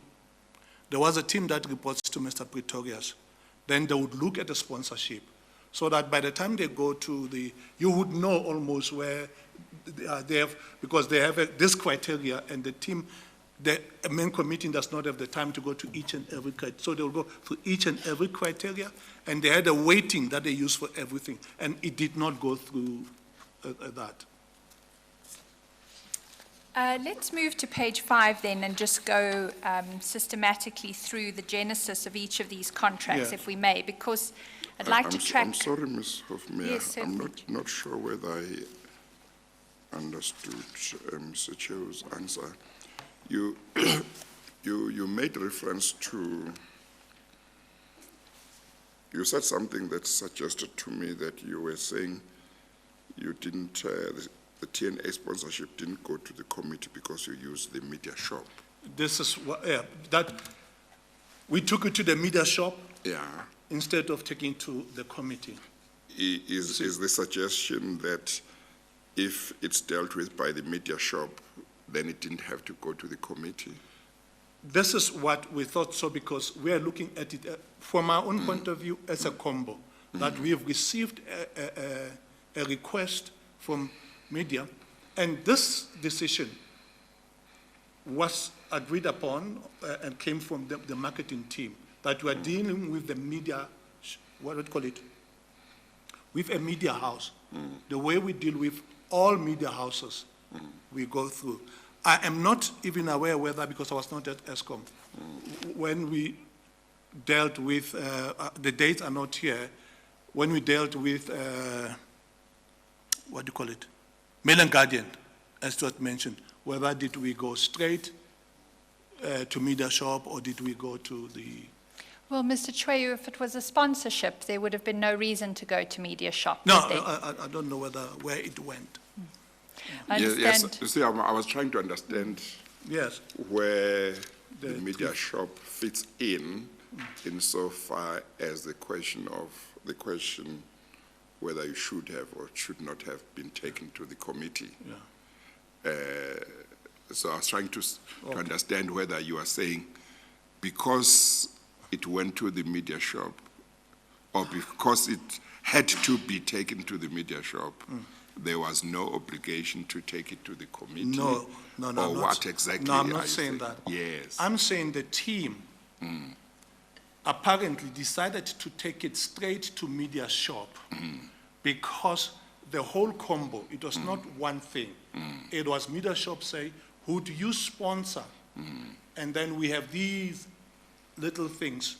there was a team that reports to Mr. Pretorius. Then they would look at the sponsorship, so that by the time they go to you would know almost where they have, because they have this criteria, and the team, the main committee does not have the time to go to each and every criteria. So they will go through each and every criteria, and they had a weighting that they use for everything, and it did not go through that. Let's move to page 5 then and just go systematically through the genesis of each of these contracts, Yeah. if we may, because I'd like to track. I'm sorry, Ms. Hofmeyer. Yes, I'm certainly. not sure whether I understood Mr. Chio's answer. You made reference to, you said something that suggested to me that you were saying you didn't, the TNA sponsorship didn't go to the committee because you used the media shop. This is what, that we took it to the media shop Yeah. instead of taking to the committee. Is the suggestion that if it's dealt with by the media shop, then it didn't have to go to the committee? This is what we thought so, because we are looking at it from our own point of view as a combo, that we have received a request from media, and this decision was agreed upon and came from the marketing team, that we are dealing with the media, what do you call it, with a media house. The way we deal with all media houses, we go through. I am not even aware whether, because I was not at ESCOM, when we dealt with, the dates are not here, when we dealt with, what do you call it, Mail and Guardian, as Stuart mentioned, whether did we go straight to media shop or did we go to the... Well, Mr. Chweyu, if it was a sponsorship, there would have been no reason to go to media shop. No, would there? I don't know where it went. I Yes, understand. you see, I was trying to understand Yes, where the The media shop fits in insofar as the question whether you should have or should not have been taken to the committee. yeah. So I was trying to understand whether you are saying because it went to the media shop or because it had to be taken to the media shop, there was no obligation to take it to the committee? No, Or I'm not- what exactly? No, I'm are not you saying that. Yes. I'm saying the team apparently decided to take it straight to media shop because the whole combo, it was not one thing. It was media shop say, who do you sponsor? And then we have these little things,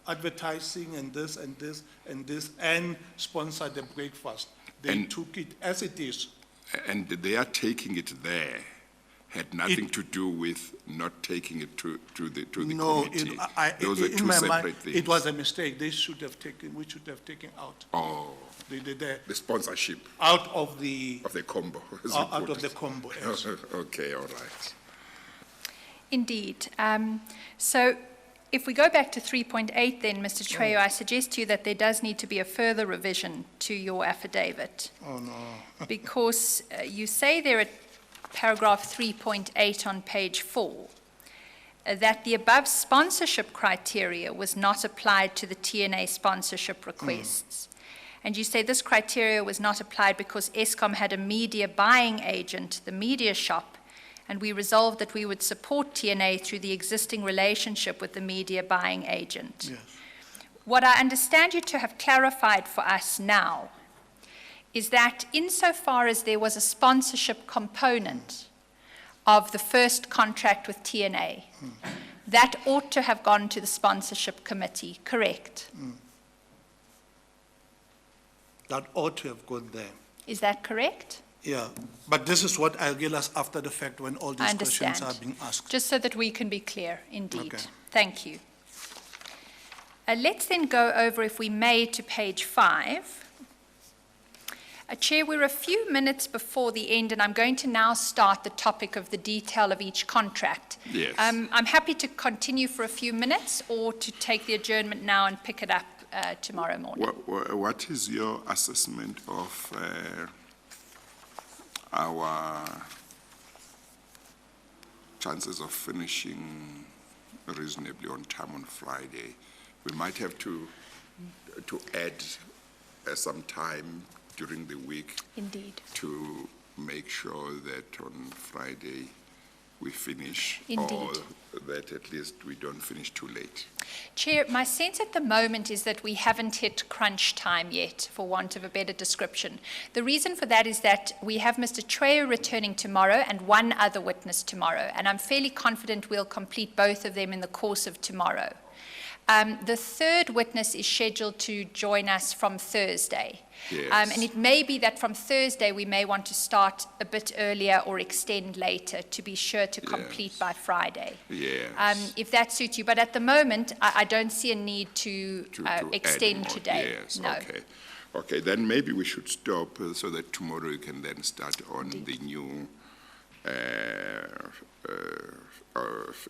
advertising and this and this and this, and sponsor the breakfast. They And- took it as it is. And they are taking it there had nothing to do with not taking it to the No, committee. it, Those were in two my separate mind, things. it was a mistake. We should have taken out. Oh, The the sponsorship out of the, of the combo. as you out put of the it. combo. Yes. Okay, all right. Indeed. So if we go back to 3.8 then, Mr. Chweyu, I suggest to you that there does need to be a further revision to your affidavit. Oh, no. Because you say there at paragraph 3.8 on page 4, that the above sponsorship criteria was not applied to the TNA sponsorship requests. And you say this criteria was not applied because ESCOM had a media buying agent, the media shop, and we resolved that we would support TNA through the existing relationship with the media buying agent. Yes. What I understand you to have clarified for us now is that insofar as there was a sponsorship component of the first contract with TNA, that ought to have gone to the sponsorship committee, correct? That ought to have gone there. Is that correct? Yeah, but this is what I realize after the fact when all I these questions are understand. being asked. Just so that we can be clear, indeed. Okay. Thank you. Let's then go over, if we may, to page 5. Chair, we're a few minutes before the end, and I'm going to now start the topic of the detail of each contract. Yes. I'm happy to continue for a few minutes or to take the adjournment now and pick it up tomorrow morning. What is your assessment of our chances of finishing reasonably on time on Friday? We might have to add some time during the week Indeed. to make sure that on Friday we finish, Indeed. or that at least we don't finish too late. Chair, my sense at the moment is that we haven't hit crunch time yet, for want of a better description. The reason for that is that we have Mr. Trejo returning tomorrow and one other witness tomorrow, and I'm fairly confident we'll complete both of them in the course of tomorrow. The third witness is scheduled to join us from Thursday. Yes. And it may be that from Thursday we may want to start a bit earlier or extend later to be sure to complete Yes. by Friday. Yes. If that suits you. But at the moment, I don't see a need to add extend more. today. Yes, No. okay. Okay, then maybe we should stop so that tomorrow you can then start on the new,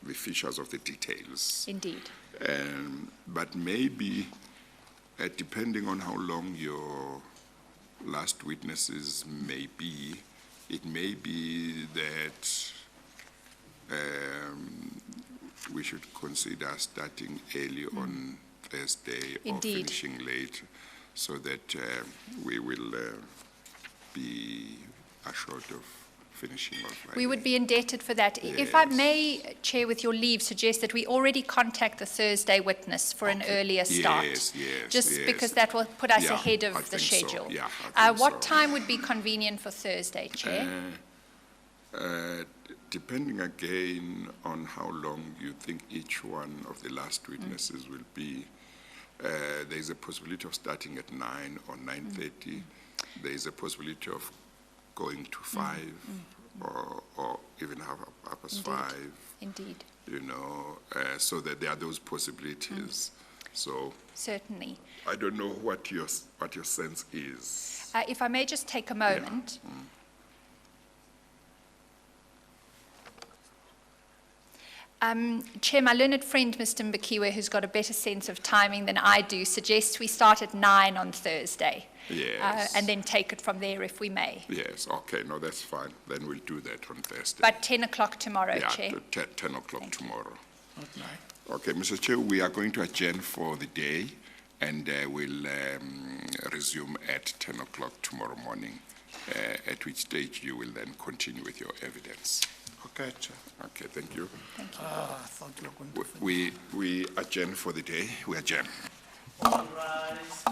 the features of the details. Indeed. But maybe, depending on how long your last witnesses may be, it may be that we should consider starting early on Thursday or Indeed. finishing late, so that we will be assured of finishing on Friday. We would be indebted for that. If I Yes. may, Chair, with your leave, suggest that we already contact the Thursday witness for an earlier start. Yes, yes, Just yes. because that will put us Yeah, ahead I of the think so. schedule. Yeah, I think What so. time would be convenient for Thursday, Chair? Depending again on how long you think each one of the last witnesses will be, there is a possibility of starting at 9 or 9:30. There is a possibility of going to 5 or even half past 5, Indeed, you know, so that there are those possibilities. So certainly. I don't know what your sense is. If I may just take a moment. Chair, my learned friend, Mr. Mbakiwe, who's got a better sense of timing than I do, suggests we start at 9 on Thursday. Yes. And then take it from there if we may. Yes, okay, no, that's fine. Then we'll do that on Thursday. But 10 o'clock tomorrow, Yeah, Chair. 10 o'clock tomorrow. Not 9. Okay, Mr. Chair, we are going to adjourn for the day, and we'll resume at 10 o'clock tomorrow morning, at which stage you will then continue with your evidence. Okay, Chair. Okay, thank you. I thought you were going to finish. We adjourn for the day. We adjourn. All rise.